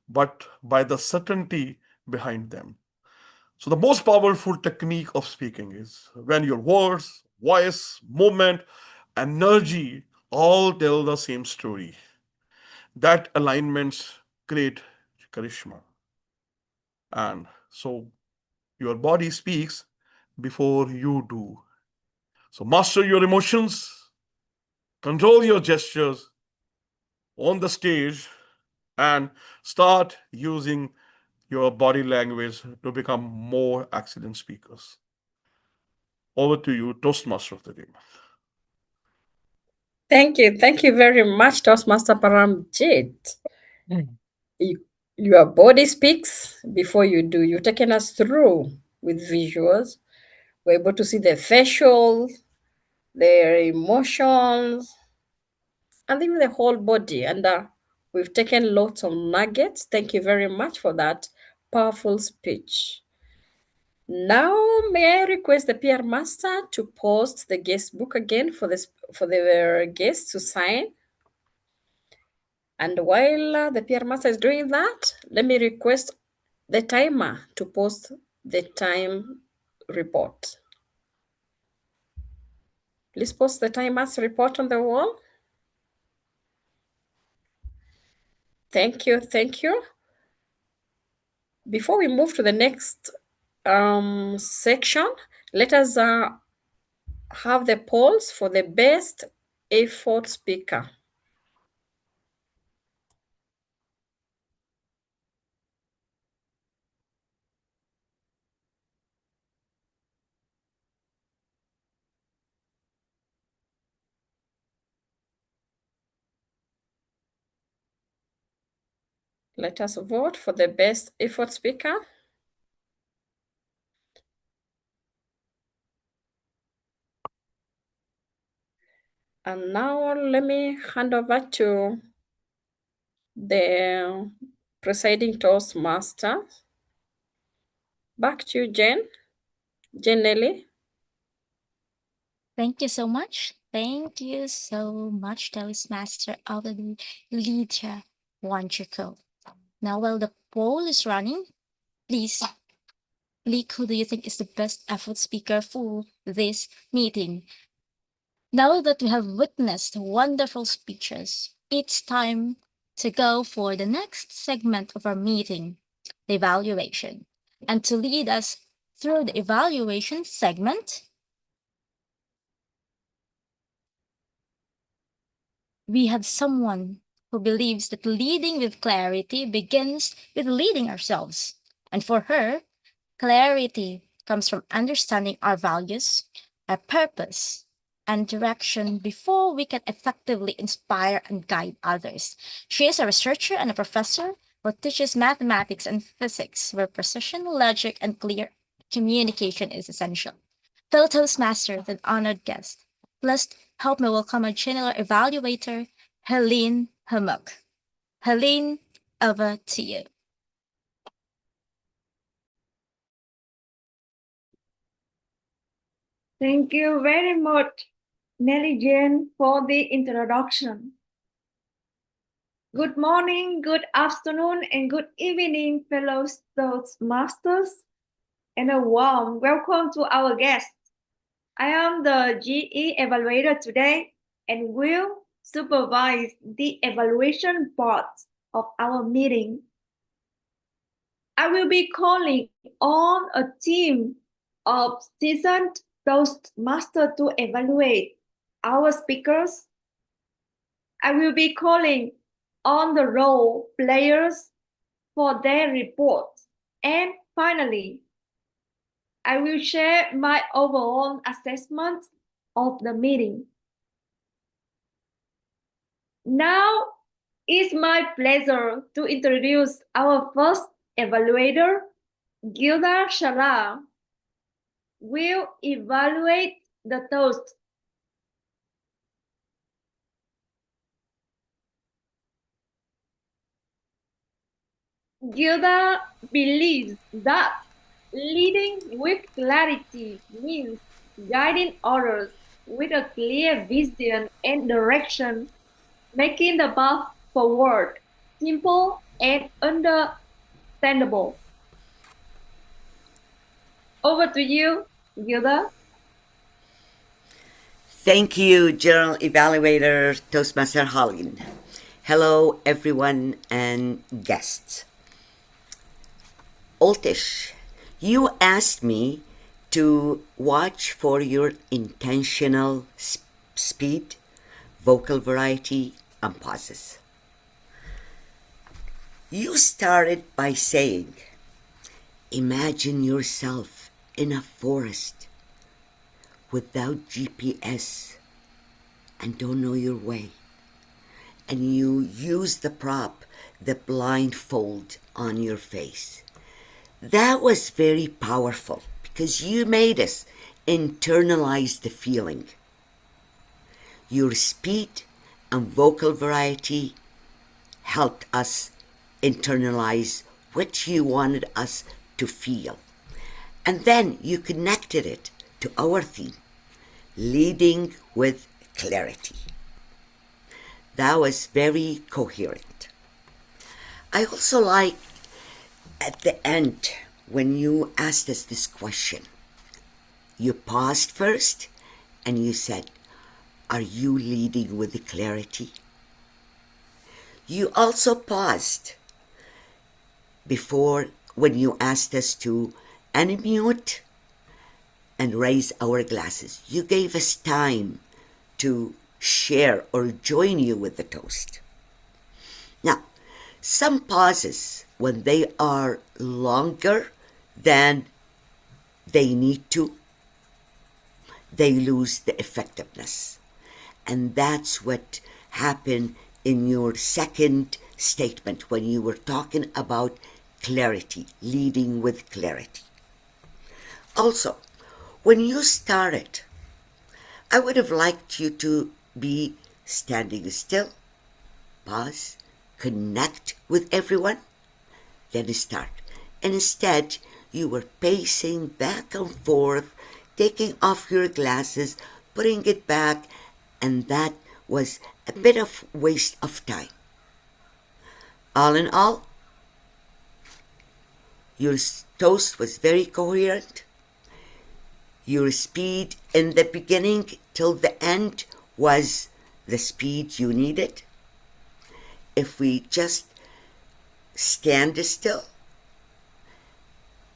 but by the certainty behind them. So the most powerful technique of speaking is when your words, voice, movement, energy all tell the same story. That alignments create charisma. And so your body speaks before you do. So master your emotions, control your gestures on the stage, and start using your body language to become more excellent speakers. Over to you, Toastmaster of the day. Thank you. Thank you very much, Toastmaster Paramjit. Your body speaks before you do. You've taken us through with visuals. We're able to see the facial, their emotions, and even the whole body. And we've taken lots of nuggets. Thank you very much for that powerful speech. Now, may I request the PR master to post the guest book again for the guests to sign? And while the PR master is doing that, let me request the timer to post the time report. Please post the timer's report on the wall. Thank you. Thank you. Before we move to the next section, let us have the polls for the best effort speaker. Let us vote for the best effort speaker. And now let me hand over to the presiding Toastmaster. Back to you, Jen. Nelly. Thank you so much. Thank you so much, Toastmaster of the day, Lydiah Wanjiku. Now, while the poll is running, please click who do you think is the best effort speaker for this meeting. Now that we have witnessed wonderful speeches, it's time to go for the next segment of our meeting, the evaluation. And to lead us through the evaluation segment, we have someone who believes that leading with clarity begins with leading ourselves. And for her, clarity comes from understanding our values, our purpose, and direction before we can effectively inspire and guide others. She is a researcher and a professor who teaches mathematics and physics, where precision, logic, and clear communication is essential. Fellow Toastmasters and honored guests, let's help me welcome our general evaluator, Hmok. Helene, over to you. Thank you very much, Nelly Jane, for the introduction. Good morning, good afternoon, and good evening, fellow Toastmasters, and a warm welcome to our guests. I am the GE evaluator today and will supervise the evaluation part of our meeting. I will be calling on a team of seasoned Toastmasters to evaluate our speakers. I will be calling on the role players for their reports. And finally, I will share my overall assessment of the meeting. Now, it's my pleasure to introduce our first evaluator, Gilda Shlah, will evaluate the toast. Gilda believes that leading with clarity means guiding others with a clear vision and direction, making the path forward simple and understandable. Over to you, Gilda. Thank you, General Evaluator Toastmaster Holland. Hello, everyone and guests. Oltesh, you asked me to watch for your intentional speed, vocal variety, and pauses. You started by saying, imagine yourself in a forest without GPS and don't know your way. And you use the prop, the blindfold on your face. That was very powerful because you made us internalize the feeling. Your speed and vocal variety helped us internalize what you wanted us to feel. And then you connected it to our theme, leading with clarity. That was very coherent. I also like at the end when you asked us this question. You paused first and you said, are you leading with the clarity? You also paused before when you asked us to unmute and raise our glasses. You gave us time to share or join you with the toast. Now, some pauses, when they are longer than they need to, they lose the effectiveness. And that's what happened in your second statement when you were talking about clarity, leading with clarity. Also, when you started, I would have liked you to be standing still, pause, connect with everyone, then start. And instead, you were pacing back and forth, taking off your glasses, putting it back, and that was a bit of waste of time. All in all, your toast was very coherent. Your speed in the beginning till the end was the speed you needed. If we just stand still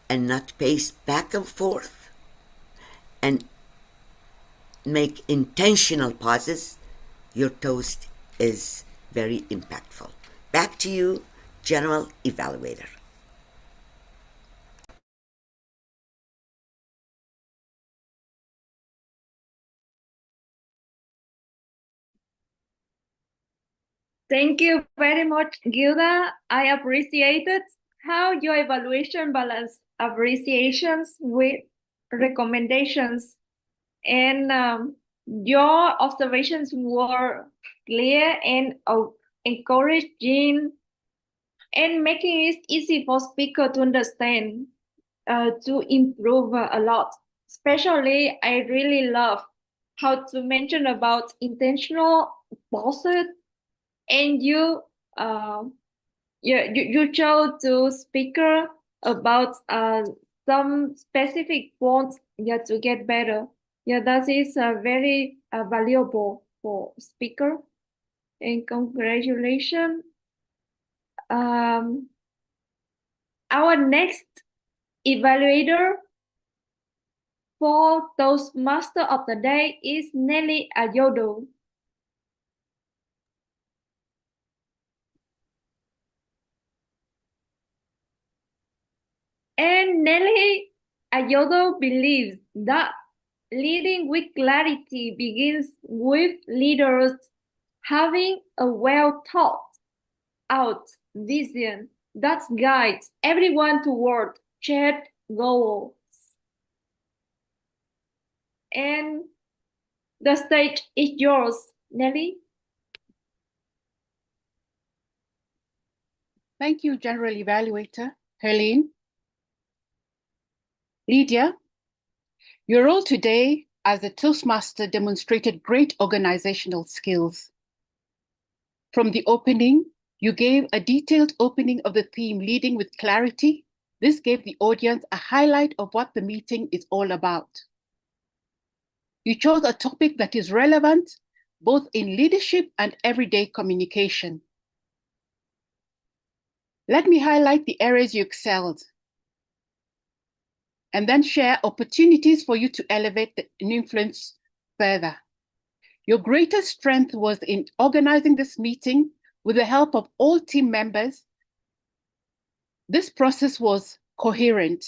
and not pace back and forth and make intentional pauses, your toast is very impactful. Back to you, General Evaluator. Thank you very much, Gilda. I appreciated how your evaluation balanced appreciations with recommendations, and your observations were clear and encouraging, and making it easy for speaker to understand, to improve a lot. Especially, I really love how to mention about intentional pauses, and you show to speaker about some specific points, to get better. That is very valuable for speaker. And congratulations. Our next evaluator for Toastmaster of the Day is Nelly Ayodo. And Nelly Ayodo believes that leading with clarity begins with leaders having a well thought out vision that guides everyone toward shared goals. And the stage is yours, Nelly. Thank you, General Evaluator Helene. Lydiah, your role today as a Toastmaster demonstrated great organizational skills. From the opening, you gave a detailed opening of the theme, Leading with Clarity. This gave the audience a highlight of what the meeting is all about. You chose a topic that is relevant both in leadership and everyday communication. Let me highlight the areas you excelled, and then share opportunities for you to elevate and influence further. Your greatest strength was in organizing this meeting with the help of all team members. This process was coherent.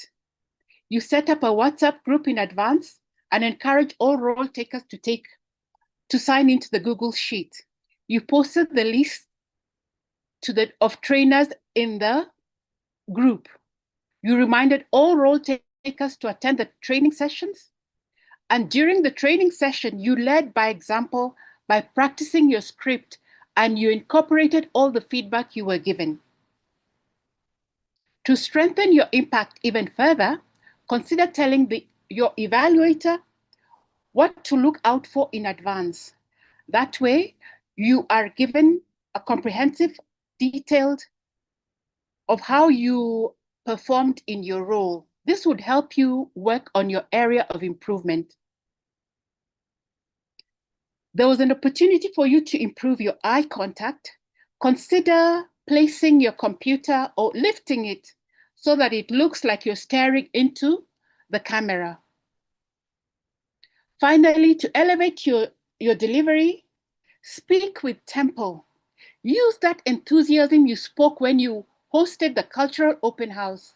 You set up a WhatsApp group in advance and encouraged all role takers to sign into the Google Sheet. You posted the list of trainers in the group. You reminded all role takers to attend the training sessions. And during the training session, you led by example by practicing your script, and you incorporated all the feedback you were given. To strengthen your impact even further, consider telling your evaluator what to look out for in advance. That way, you are given a comprehensive, detailed of how you performed in your role. This would help you work on your area of improvement. There was an opportunity for you to improve your eye contact. Consider placing your computer or lifting it so that it looks like you're staring into the camera. Finally, to elevate your delivery, speak with tempo. Use that enthusiasm you spoke when you hosted the cultural open house.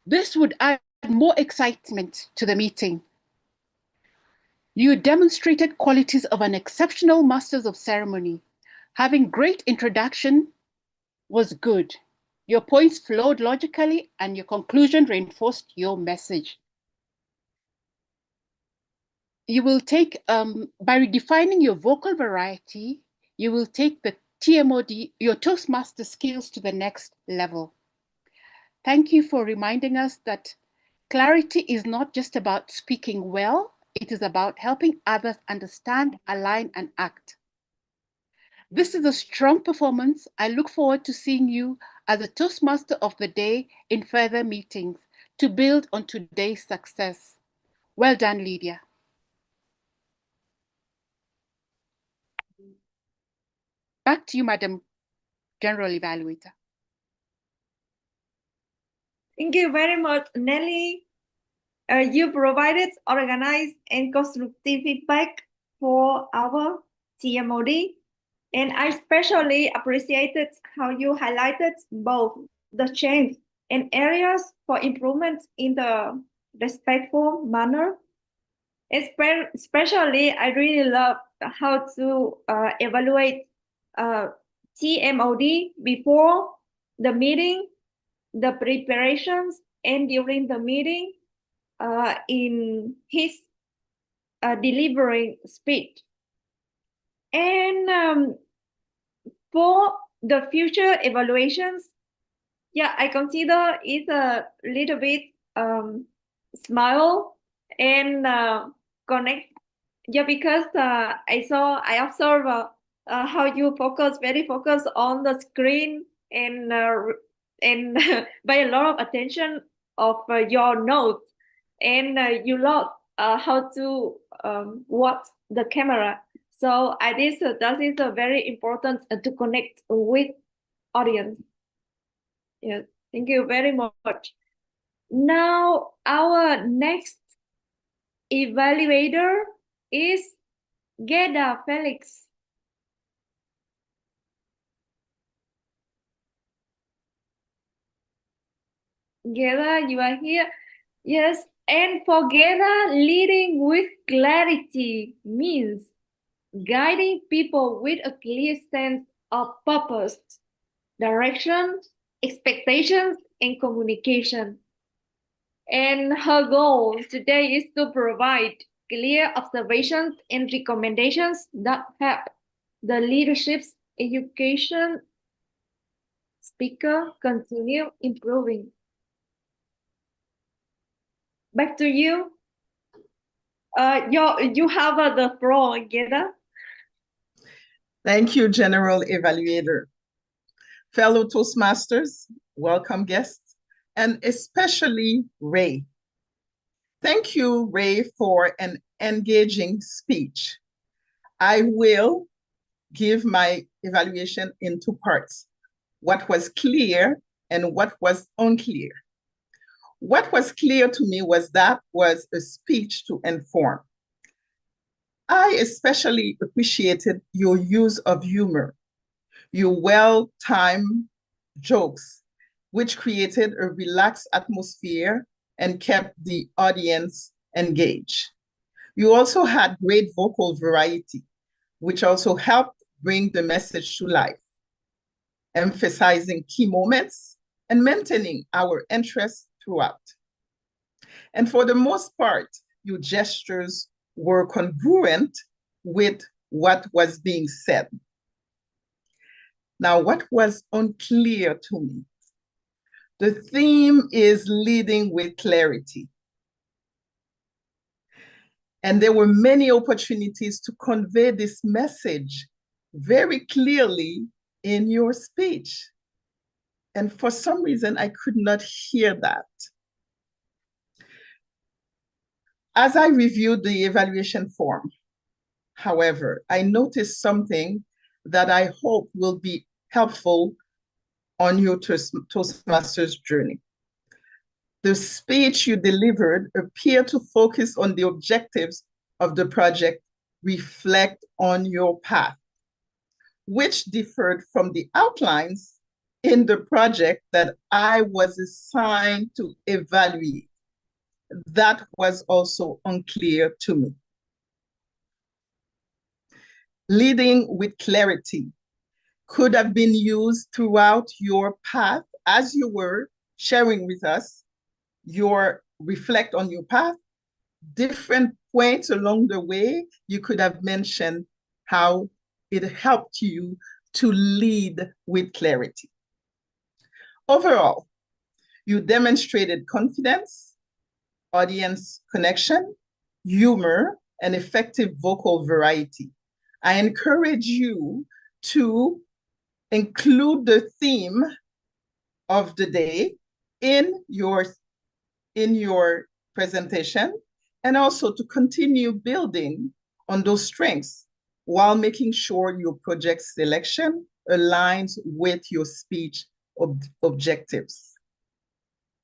This would add more excitement to the meeting. You demonstrated qualities of an exceptional Masters of Ceremony. Having great introduction was good. Your points flowed logically and your conclusion reinforced your message. You will take, by redefining your vocal variety, you will take the TMOD, your Toastmaster skills to the next level. Thank you for reminding us that clarity is not just about speaking well, It is about helping others understand, align, and act. This is a strong performance. I look forward to seeing you as a Toastmaster of the day in further meetings to build on today's success. Well done, Lydia. Back to you, Madam General Evaluator. Thank you very much, Nelly. You provided organized and constructive feedback for our TMOD, and I especially appreciated how you highlighted both the change and areas for improvement in the respectful manner. Especially, I really love how to evaluate TMOD before the meeting, the preparations, and during the meeting in his delivering speech. And for the future evaluations, yeah, I consider it a little bit smile and connect. Yeah, because I observe how you very focus on the screen and by a lot of attention of your notes, and you lost how to watch the camera. So that is very important to connect with audience. Yes, thank you very much. Now our next evaluator is Guerdah Felix. Guerdah, you are here. Yes, and for Guerdah, leading with clarity means guiding people with a clear sense of purpose, direction, expectations, and communication. And her goal today is to provide clear observations and recommendations that help the leadership's education speaker continue improving. Back to you. You have the floor, Guerdah. Thank you, General Evaluator. Fellow Toastmasters, welcome guests, and especially Ray. Thank you, Ray, for an engaging speech. I will give my evaluation in two parts: what was clear and what was unclear. What was clear to me was that was a speech to inform. I especially appreciated your use of humor, your well-timed jokes, which created a relaxed atmosphere and kept the audience engaged. You also had great vocal variety, which also helped bring the message to life, emphasizing key moments and maintaining our interest throughout. And for the most part, your gestures were congruent with what was being said. Now, what was unclear to me? The theme is leading with clarity. And there were many opportunities to convey this message very clearly in your speech. And for some reason, I could not hear that. As I reviewed the evaluation form, however, I noticed something that I hope will be helpful on your Toastmasters journey. The speech you delivered appeared to focus on the objectives of the project, reflect on your path, which differed from the outlines in the project that I was assigned to evaluate. That was also unclear to me. Leading with clarity could have been used throughout your path as you were sharing with us your reflect on your path. Different points along the way, you could have mentioned how it helped you to lead with clarity. Overall, you demonstrated confidence, audience connection, humor, and effective vocal variety. I encourage you to include the theme of the day in your presentation, and also to continue building on those strengths while making sure your project selection aligns with your speech objectives.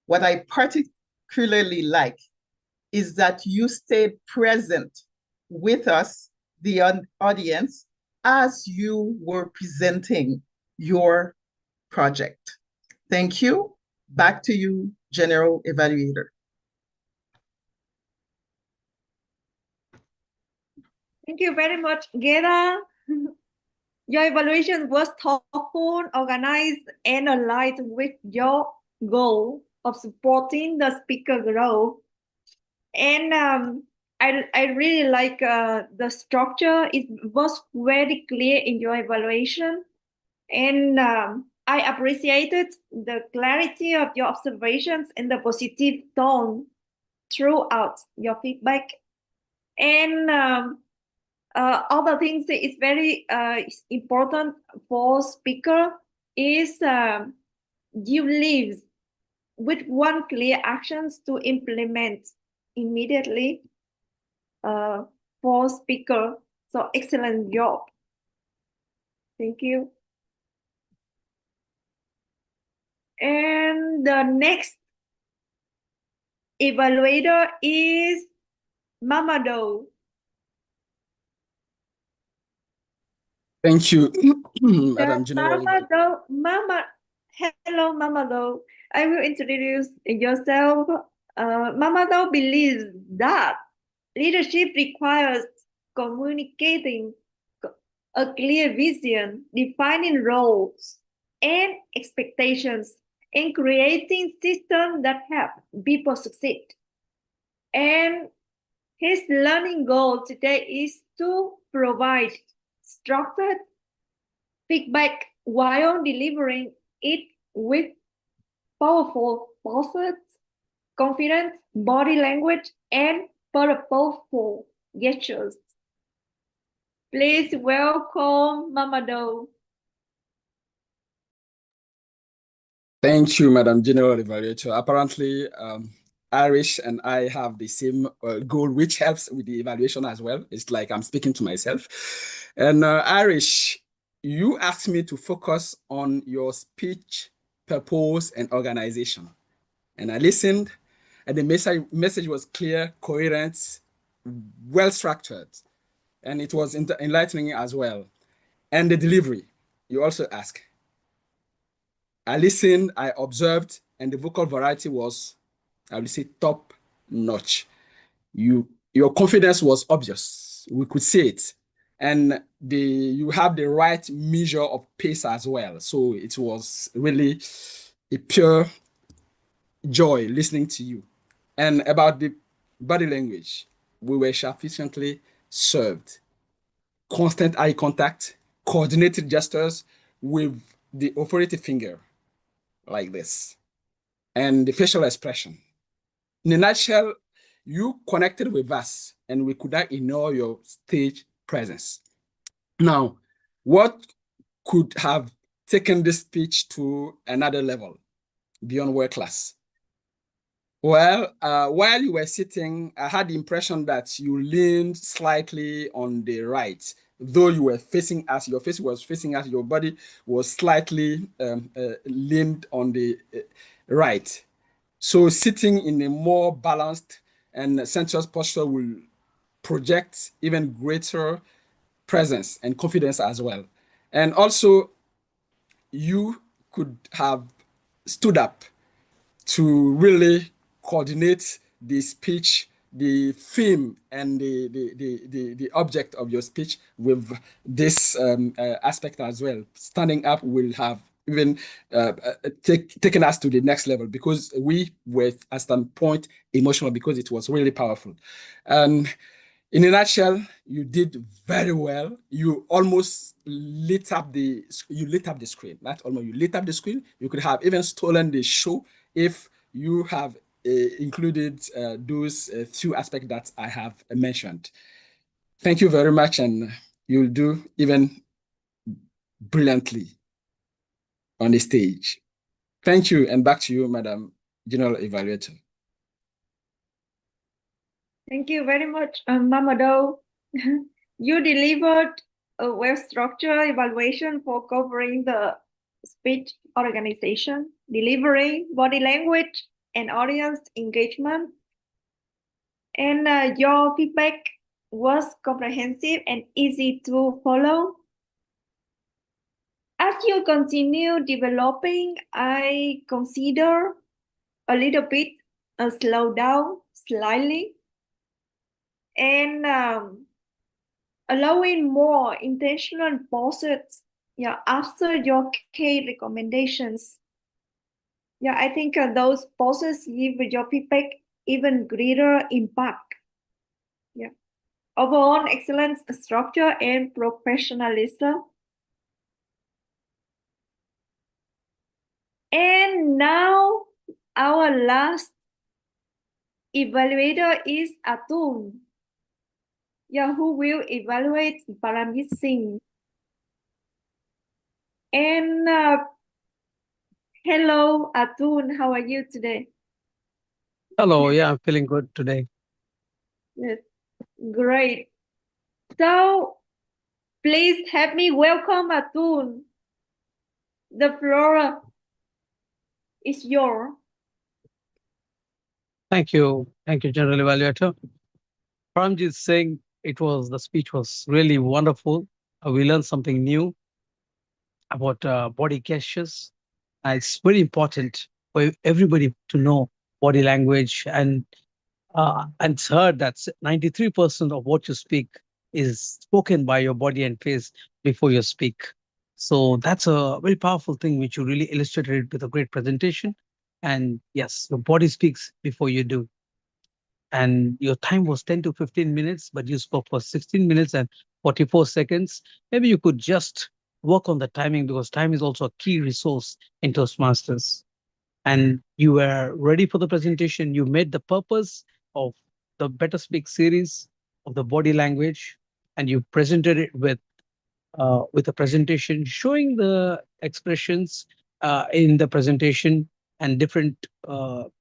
What I particularly like is that you stayed present with us, the audience, as you were presenting your project. Thank you. Back to you, General Evaluator. Thank you very much, Guerdah. Your evaluation was thoughtful, organized, and aligned with your goal of supporting the speaker growth. And I really like the structure. It was very clear in your evaluation. And I appreciated the clarity of your observations and the positive tone throughout your feedback. And other things that is very important for speaker is you leave with one clear actions to implement immediately for speaker. So excellent job. Thank you. And the next evaluator is Mamadou. Thank you, Madam General. Hello, Mamadou. I will introduce yourself. Mamadou believes that leadership requires communicating a clear vision, defining roles and expectations, and creating systems that help people succeed. And his learning goal today is to provide structured feedback while delivering it with powerful pulses, confident body language, and purposeful gestures. Please welcome Mamadou. Thank you, Madam General Evaluator. Apparently, Irish and I have the same goal, which helps with the evaluation as well. It's like I'm speaking to myself. And Irish, you asked me to focus on your speech, purpose, and organization. And I listened, and the message was clear, coherent, well-structured, and it was enlightening as well. And the delivery, you also asked. I listened, I observed, and the vocal variety was, I would say, top notch. Your confidence was obvious. We could see it. And you have the right measure of pace as well. So it was really a pure joy listening to you. And about the body language, we were sufficiently served. Constant eye contact, coordinated gestures with the authority finger, like this, and the facial expression. In a nutshell, you connected with us and we could not ignore your stage presence. Now, what could have taken this speech to another level beyond world class? Well, while you were sitting, I had the impression that you leaned slightly on the right. Though you were facing us, your face was facing us, your body was slightly leaned on the right. So sitting in a more balanced and sensuous posture will project even greater presence and confidence as well. And also, you could have stood up to really coordinate the speech, the theme, and the object of your speech with this aspect as well. Standing up will have even taken us to the next level because we were at some point emotional because it was really powerful. In a nutshell, you did very well. You almost lit up the screen. Not almost, you lit up the screen. You could have even stolen the show if you have included those few aspects that I have mentioned. Thank you very much, and you'll do even brilliantly on the stage. Thank you, and back to you, Madam General Evaluator. Thank you very much, Mamadou. You delivered a well-structured evaluation for covering the speech organization, delivery, body language, and audience engagement. And your feedback was comprehensive and easy to follow. As you continue developing, I consider a little bit slow down slightly and allowing more intentional pauses after your key recommendations. I think those pauses give your feedback even greater impact. Overall, excellent structure and professionalism. And now our last evaluator is Atul, who will evaluate Paramjit Singh. And hello, Atul, how are you today? Hello, yeah, I'm feeling good today. Yes, great. So please help me welcome Atul. The floor is yours. Thank you, General Evaluator. Paramjit Singh, the speech was really wonderful. We learned something new about body gestures. It's very important for everybody to know body language, and it's heard that 93% of what you speak is spoken by your body and face before you speak. So that's a very powerful thing which you really illustrated with a great presentation. And yes, your body speaks before you do. And your time was 10 to 15 minutes, but you spoke for 16 minutes and 44 seconds. Maybe you could just work on the timing, because time is also a key resource in Toastmasters. And you were ready for the presentation. You made the purpose of the Better Speak series of the body language, and you presented it with a presentation showing the expressions in the presentation and different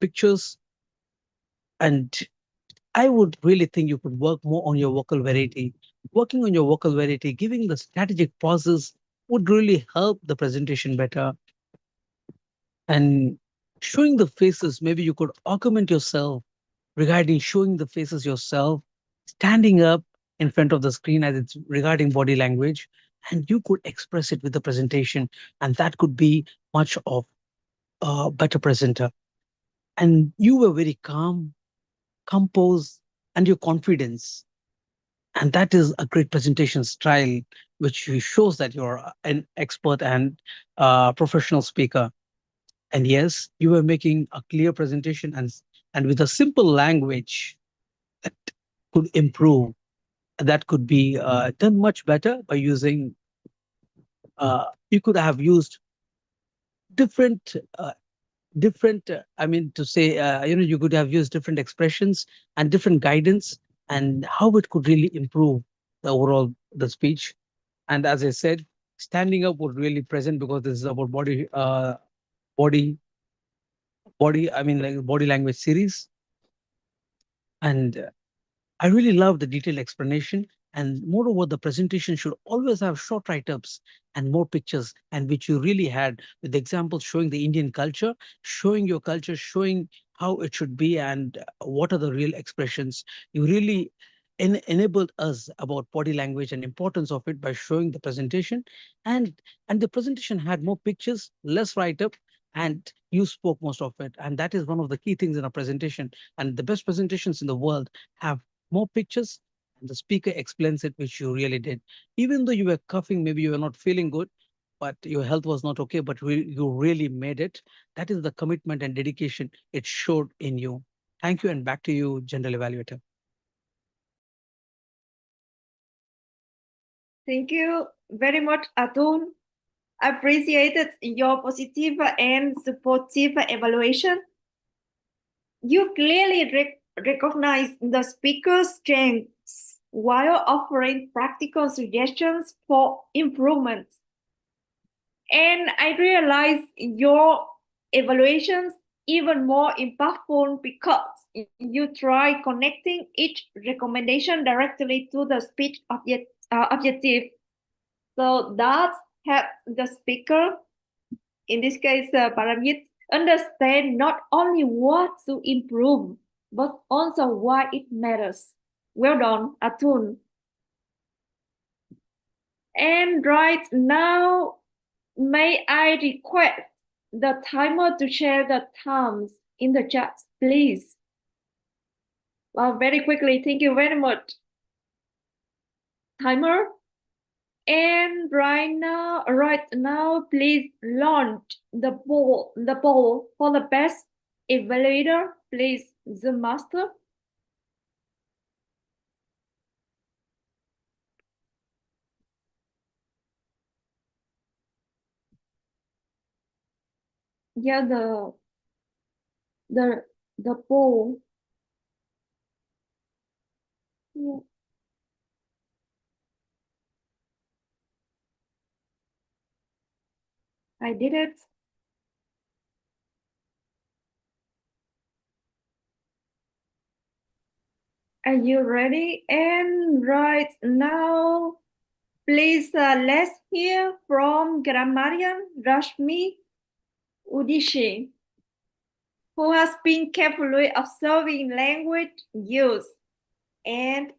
pictures. And I would really think you could work more on your vocal variety. Working on your vocal variety, giving the strategic pauses would really help the presentation better. And showing the faces, maybe you could augment yourself regarding showing the faces yourself, standing up in front of the screen as it's regarding body language, and you could express it with the presentation, and that could be much of a better presenter. And you were very calm, composed, and your confidence. And that is a great presentation style, which shows that you're an expert and professional speaker. And yes, you were making a clear presentation and with a simple language that could improve. That could be done much better by using, you could have used different, you could have used different expressions and different guidance, and how it could really improve the speech. And as I said, standing up would really present, because this is about body language series. And I really love the detailed explanation. And moreover, the presentation should always have short write-ups and more pictures, and which you really had with examples showing the Indian culture, showing your culture, showing how it should be, and what are the real expressions. You really enabled us about body language and importance of it by showing the presentation. And the presentation had more pictures, less write-up, and you spoke most of it. And that is one of the key things in a presentation. And the best presentations in the world have more pictures, and the speaker explains it, which you really did. Even though you were coughing, maybe you were not feeling good, but your health was not okay, but you really made it. That is the commitment and dedication it showed in you. Thank you, and back to you, General Evaluator. Thank you very much, Atul. I appreciated your positive and supportive evaluation. You clearly recognize the speaker's strengths while offering practical suggestions for improvement. And I realize your evaluations even more impactful because you try connecting each recommendation directly to the speech objective. So that helps the speaker, in this case, Paramjit, understand not only what to improve, but also why it matters. Well done, Atul. And right now, may I request the timer to share the times in the chat, please? Very quickly, thank you very much. Timer. And right now, please launch the poll for the best evaluator, please, the master. Yeah, the poll. Yeah. I did it. Are you ready? And right now, please let's hear from Grammarian Rashmi Udishi, who has been carefully observing language use and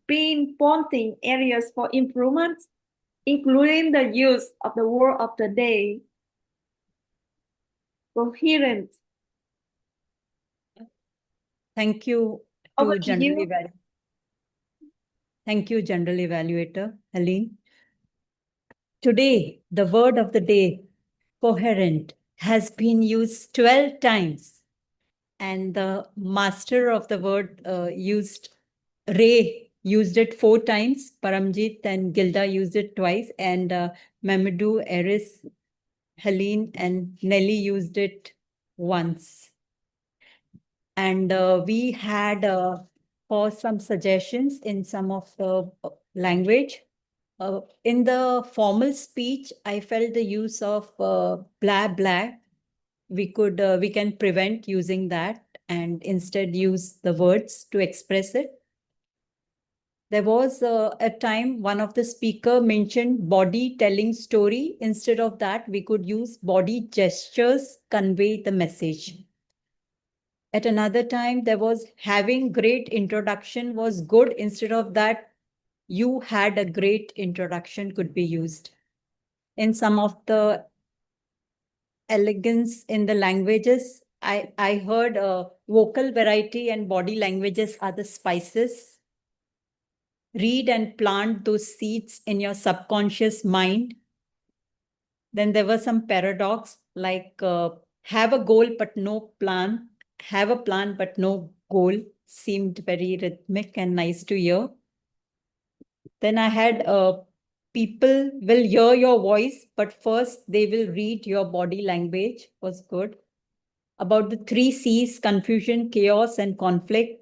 pinpointing areas for improvement, including the use of the word of the day. Coherent. Thank you to General Evaluator. Thank you, General Evaluator, Helene. Today, the word of the day, coherent, has been used 12 times. And the master of the word Ray used it 4 times. Paramjit and Gilda used it twice. And Mamadou, Eris, Helene, and Nelly used it once. And we had for some suggestions in some of the language. In the formal speech, I felt the use of blah, blah. We can prevent using that and instead use the words to express it. There was a time one of the speaker mentioned body telling story. Instead of that, we could use body gestures convey the message. At another time, there was having great introduction was good. Instead of that, you had a great introduction could be used. In some of the elegance in the languages, I heard vocal variety and body languages are the spices. Read and plant those seeds in your subconscious mind. Then there was some paradox like have a goal but no plan. Have a plan but no goal seemed very rhythmic and nice to hear. Then I had people will hear your voice, but first they will read your body language was good. About the 3 C's, confusion, chaos, and conflict.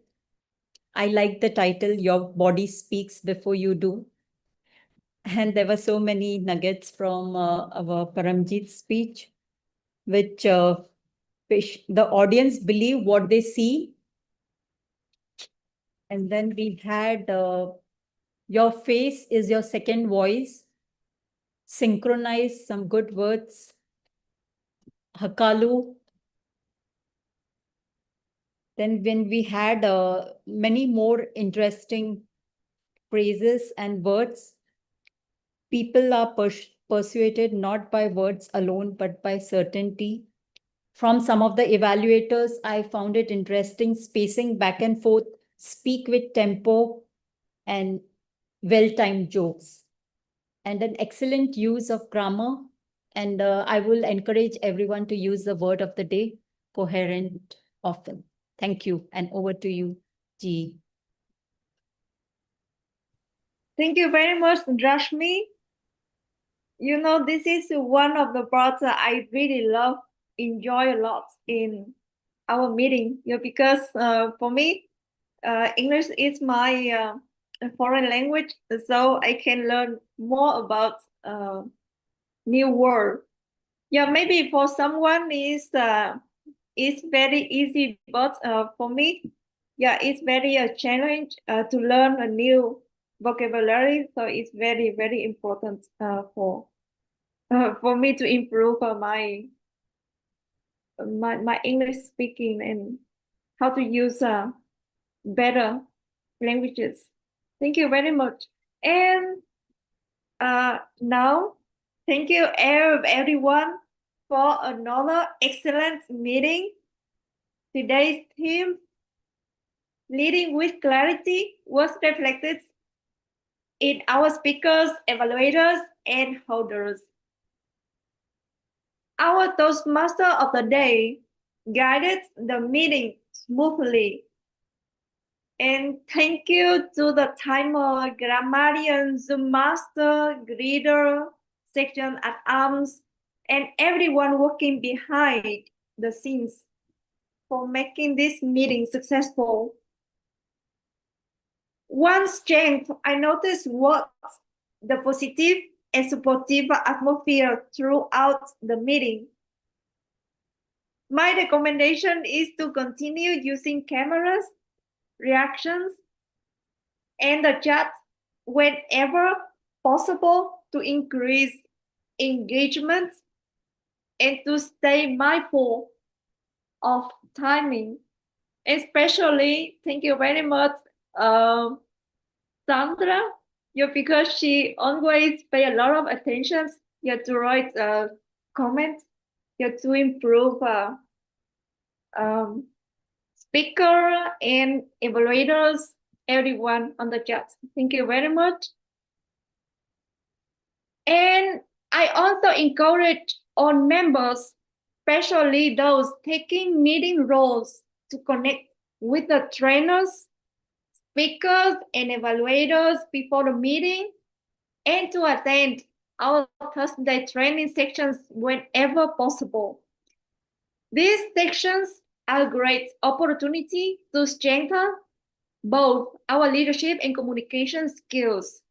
I like the title, Your Body Speaks Before You Do. And there were so many nuggets from our Paramjit's speech, which the audience believe what they see. And then we had your face is your second voice. Synchronize some good words. Hakalu. Then when we had many more interesting phrases and words, people are persuaded not by words alone, but by certainty. From some of the evaluators, I found it interesting, spacing back and forth, speak with tempo, and well-timed jokes. And an excellent use of grammar. And I will encourage everyone to use the word of the day, coherent, often. Thank you. And over to you, G. Thank you very much, Rashmi. You know, this is one of the parts that I really love, enjoy a lot in our meeting. Because for me, English is my foreign language, so I can learn more about new word. Yeah, maybe for someone is very easy, but for me, yeah, it's very a challenge to learn a new vocabulary. So it's very important for me to improve my English speaking and how to use better languages. Thank you very much. And now, thank you everyone for another excellent meeting. Today's theme, leading with clarity, was reflected in our speakers, evaluators, and holders. Our Toastmaster of the day guided the meeting smoothly. And thank you to the timer, grammarian, Zoom master, greeter, section at arms, and everyone working behind the scenes for making this meeting successful. One strength I noticed was the positive and supportive atmosphere throughout the meeting. My recommendation is to continue using cameras, reactions, and the chat whenever possible to increase engagement and to stay mindful of timing. Especially, thank you very much, Sandra, because she always pay a lot of attention to write comments to improve speaker and evaluators, everyone on the chat. Thank you very much. And I also encourage all members, especially those taking meeting roles, to connect with the trainers, speakers, and evaluators before the meeting, and to attend our Thursday training sections whenever possible. These sections are a great opportunity to strengthen both our leadership and communication skills,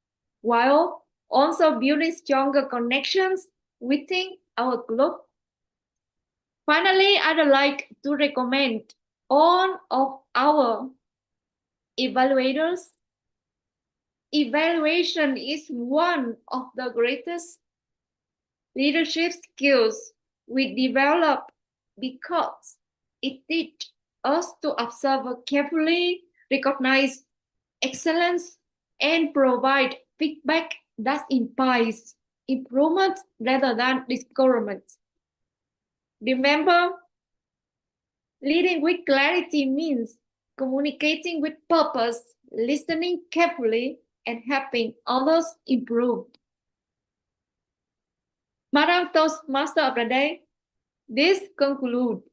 while also building stronger connections within our group. Finally, I'd like to recommend all of our evaluators. Evaluation is one of the greatest leadership skills we develop because it teaches us to observe carefully, recognize excellence, and provide feedback that inspires improvement rather than discouragement. Remember, leading with clarity means communicating with purpose, listening carefully, and helping others improve. Madam Toastmaster of the Day, this concludes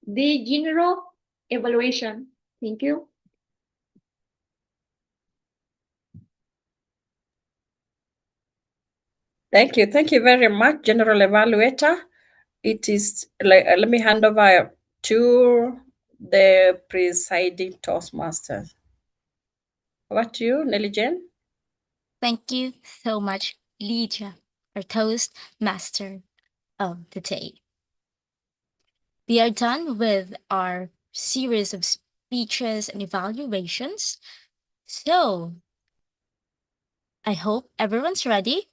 the general evaluation. Thank you. Thank you. Thank you very much, General Evaluator. It is, let me hand over to the presiding Toastmaster. Over to you, Nelly Jane. Thank you so much, Lydiah, our Toastmaster of the day. We are done with our series of speeches and evaluations. So I hope everyone's ready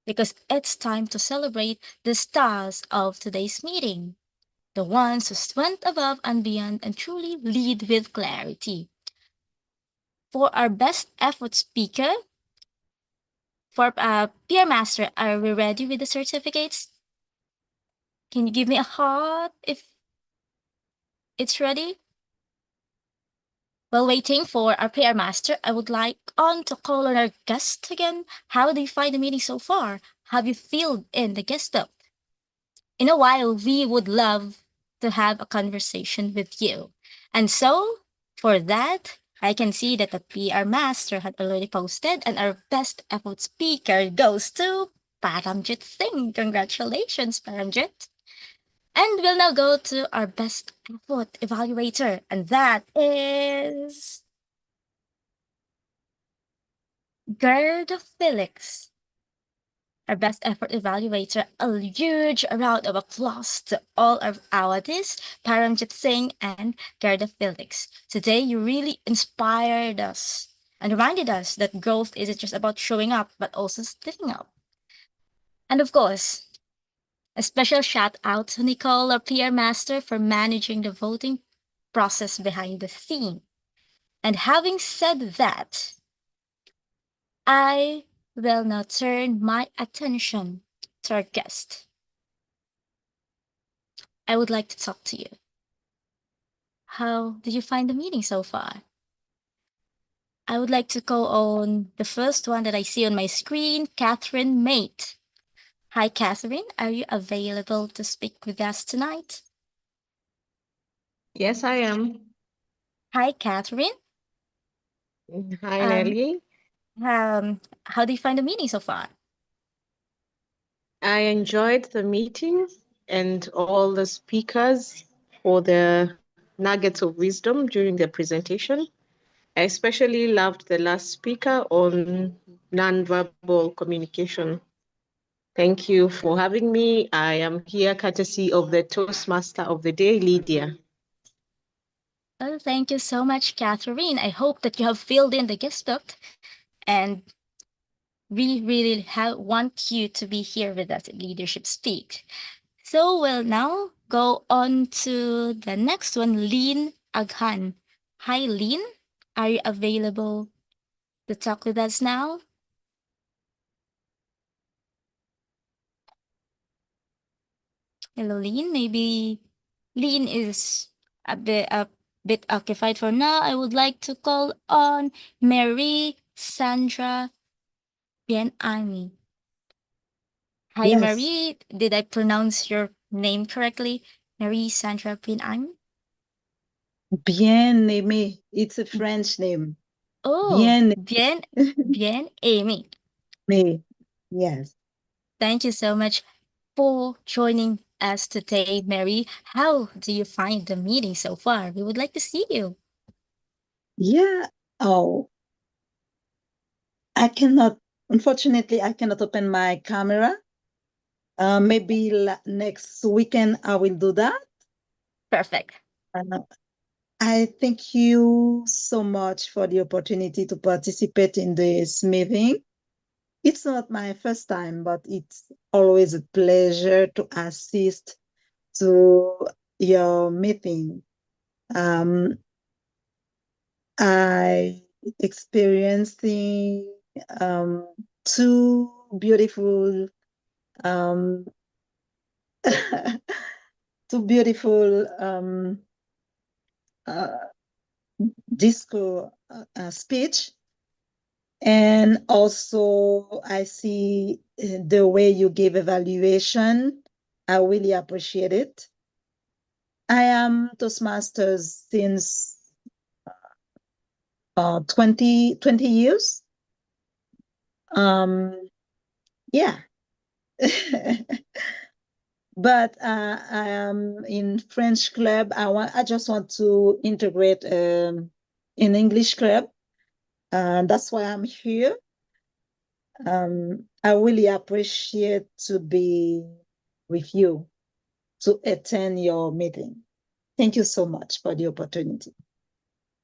because it's time to celebrate the stars of today's meeting, the ones who went above and beyond and truly lead with clarity. For our best effort speaker, for Peer Master, are we ready with the certificates? Can you give me a heart if it's ready? While waiting for our prayer master, I would like to call on our guest again. How do you find the meeting so far? Have you filled in the guest book? In a while, we would love to have a conversation with you. And so, for that, I can see that the PR master had already posted, and our best effort speaker goes to Paramjit Singh. Congratulations, Paramjit. And we'll now go to our best effort evaluator, and that is Guerdah Felix. Our best effort evaluator, a huge round of applause to all of our artists, Paramjit Singh and Guerdah Felix. Today, you really inspired us and reminded us that growth isn't just about showing up, but also stepping up. And of course, a special shout out to Nicole, our PR master, for managing the voting process behind the scene. And having said that, I will now turn my attention to our guest. I would like to talk to you. How did you find the meeting so far? I would like to call on the first one that I see on my screen, Catherine Mate. Hi, Catherine. Are you available to speak with us tonight? Yes, I am. Hi, Catherine. Hi, Nelly. How do you find the meeting so far? I enjoyed the meeting and all the speakers for the nuggets of wisdom during the presentation. I especially loved the last speaker on nonverbal communication. Thank you for having me. I am here courtesy of the Toastmaster of the day, Lydiah. Well, thank you so much, Catherine. I hope that you have filled in the guest book, and we really want you to be here with us at Leadership Speak. So we'll now go on to the next one, Lynn Aghan. Hi, Lynn. Are you available to talk with us now? Hello, Lynn. Maybe Lynn is a bit occupied for now. I would like to call on Mary Sandra Bien-Ami. Hi, Yes. Marie. Did I pronounce your name correctly? Marie Sandra Bien-Ami? Bien-aimé. It's a French name. Oh, Bien-Aimé. Me. Yes. Thank you so much for joining us today, Mary. How do you find the meeting so far? We would like to see you. Yeah. Oh, unfortunately, I cannot open my camera. Maybe next weekend I will do that. Perfect. I thank you so much for the opportunity to participate in this meeting. It's not my first time, but it's always a pleasure to assist to your meeting. I experiencing two beautiful two beautiful disco speech, and also I see the way you give evaluation. I really appreciate it. I am Toastmasters since 20 years. Yeah. But I am in French club. I just want to integrate in English club. That's why I'm here. I really appreciate to be with you, to attend your meeting. Thank you so much for the opportunity.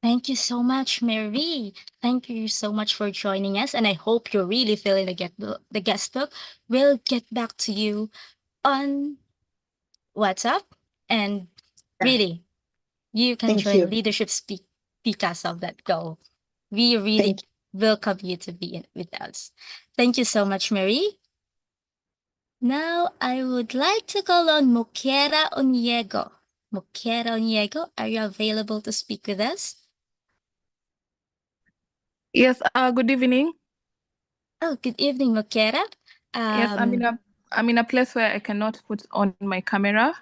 Thank you so much, Mary. Thank you so much for joining us, and I hope you're really feeling the guest book. We'll get back to you on WhatsApp, and really, you can Thank join you. Leadership Speak because of that goal. We really welcome you to be with us. Thank you so much, Mary. Now, I would like to call on Moquera Onyego. Moquera Onyego, are you available to speak with us? Yes, good evening. Oh, good evening, Moquera. Yes, I'm in a place where I cannot put on my camera.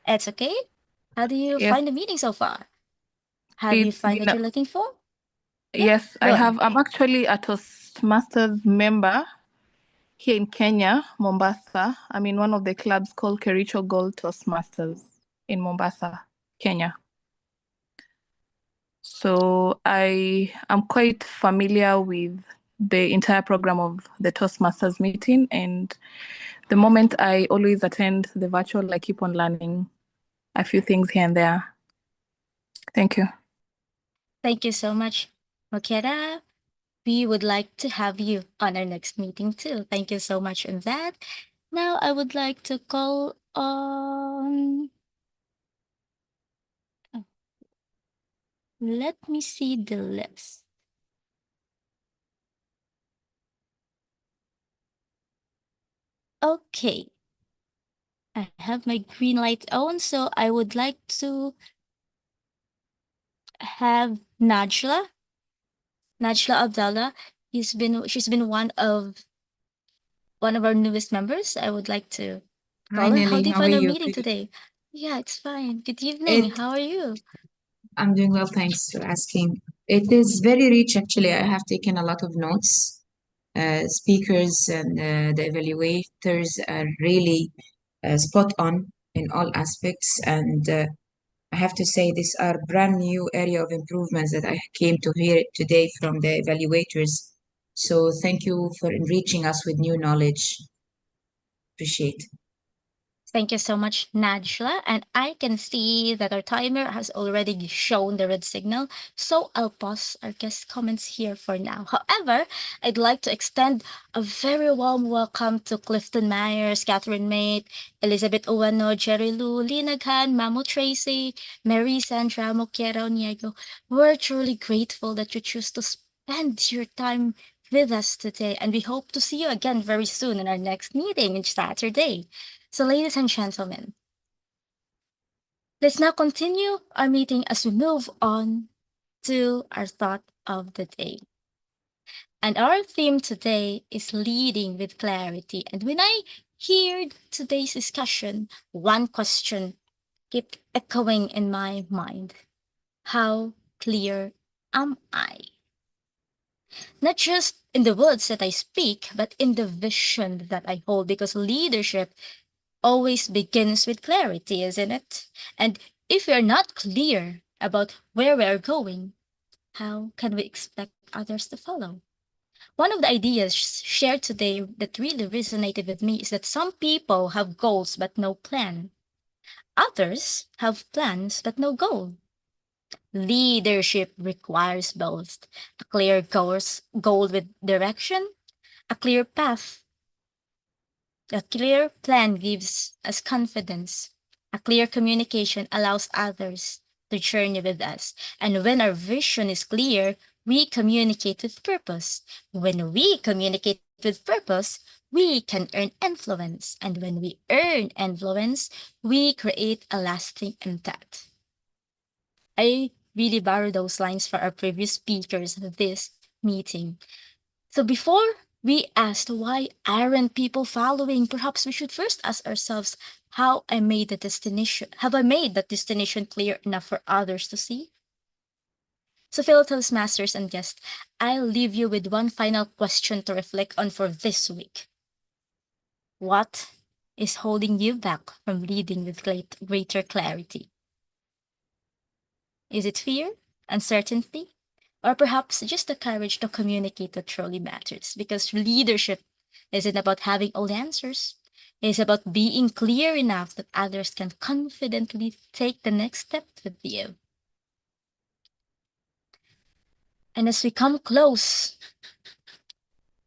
It's okay. How do you find the meeting so far? Have you found what you're looking for? Yes, I'm actually a Toastmasters member. here in Kenya, Mombasa. I'm in one of the clubs called Kericho Gold Toastmasters in Mombasa, Kenya. So I am quite familiar with the entire program of the Toastmasters meeting, and the moment I always attend the virtual, I keep on learning a few things here and there. Thank you. Thank you so much, Mokera. We would like to have you on our next meeting too. Thank you so much on that. Now I would like to call on. Oh, let me see the list. Okay. I have my green light on, so I would like to have Najla Abdallah. She's been one of our newest members. I would like to Hi, call her. How Nelly. do you How are find our you? meeting today? Yeah, it's fine. Good evening. How are you? I'm doing well, thanks for asking. It is very rich, actually. I have taken a lot of notes. Speakers and the evaluators are really spot on in all aspects. And I have to say, these are brand new area of improvements that I came to hear today from the evaluators. So thank you for enriching us with new knowledge. Appreciate. Thank you so much, Najla. And I can see that our timer has already shown the red signal, so I'll pause our guest comments here for now. However, I'd like to extend a very warm welcome to Clifton Myers, Catherine Mate, Elizabeth Owano, Jerry Lou, Lina Khan, Mamu Tracy, Mary Sandra, Mokiera Oniego. We're truly grateful that you choose to spend your time with us today, and we hope to see you again very soon in our next meeting each Saturday. So, ladies and gentlemen, let's now continue our meeting as we move on to our thought of the day. And our theme today is leading with clarity. And when I hear today's discussion, one question kept echoing in my mind. How clear am I? Not just in the words that I speak, but in the vision that I hold, because leadership always begins with clarity, isn't it? And if we're not clear about where we're going, how can we expect others to follow? One of the ideas shared today that really resonated with me is that some people have goals but no plan. Others have plans but no goal. Leadership requires both a clear goal with direction, a clear path. A clear plan gives us confidence. A clear communication allows others to journey with us. And when our vision is clear, we communicate with purpose. When we communicate with purpose, we can earn influence. And when we earn influence, we create a lasting impact. I really borrow those lines for our previous speakers of this meeting. So before we asked why aren't people following, perhaps we should first ask ourselves how I made the destination. Have I made that destination clear enough for others to see? So fellow Toastmasters and guests, I'll leave you with one final question to reflect on for this week. What is holding you back from leading with greater clarity? Is it fear, uncertainty, or perhaps just the courage to communicate what truly matters? Because leadership isn't about having all the answers. It's about being clear enough that others can confidently take the next step with you. And as we come close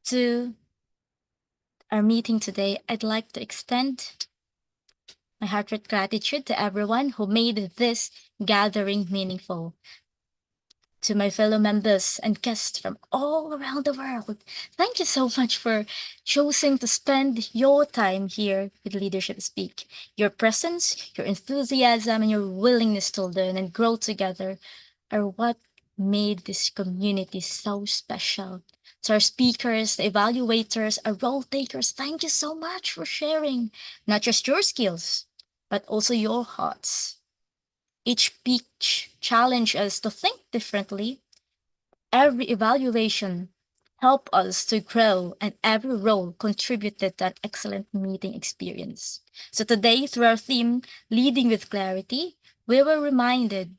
to our meeting today, I'd like to extend my heartfelt gratitude to everyone who made this gathering meaningful. To my fellow members and guests from all around the world, thank you so much for choosing to spend your time here with Leadership Speak. Your presence, your enthusiasm, and your willingness to learn and grow together are what made this community so special. To our speakers, the evaluators, our role takers, thank you so much for sharing not just your skills, but also your hearts. Each speech challenged us to think differently. Every evaluation help us to grow, and every role contributed to an excellent meeting experience. So today, through our theme, Leading with Clarity, we were reminded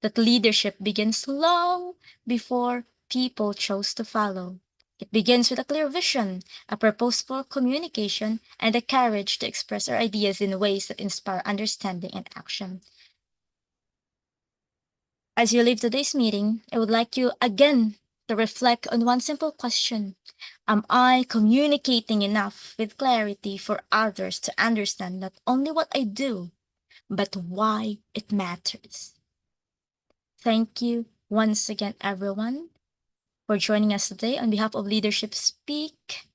that leadership begins long before people chose to follow. It begins with a clear vision, a purposeful communication, and the courage to express our ideas in ways that inspire understanding and action. As you leave today's meeting, I would like you again to reflect on one simple question. Am I communicating enough with clarity for others to understand not only what I do, but why it matters? Thank you once again, everyone, for joining us today on behalf of Leadership Speak.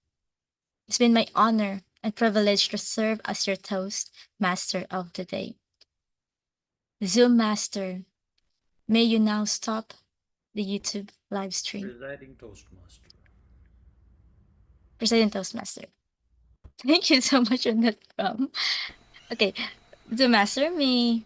It's been my honor and privilege to serve as your toast master of the day. Zoom master, may you now stop the YouTube live stream. Presiding Toastmaster. President Toastmaster. Thank you so much on that. Okay, Zoom master, may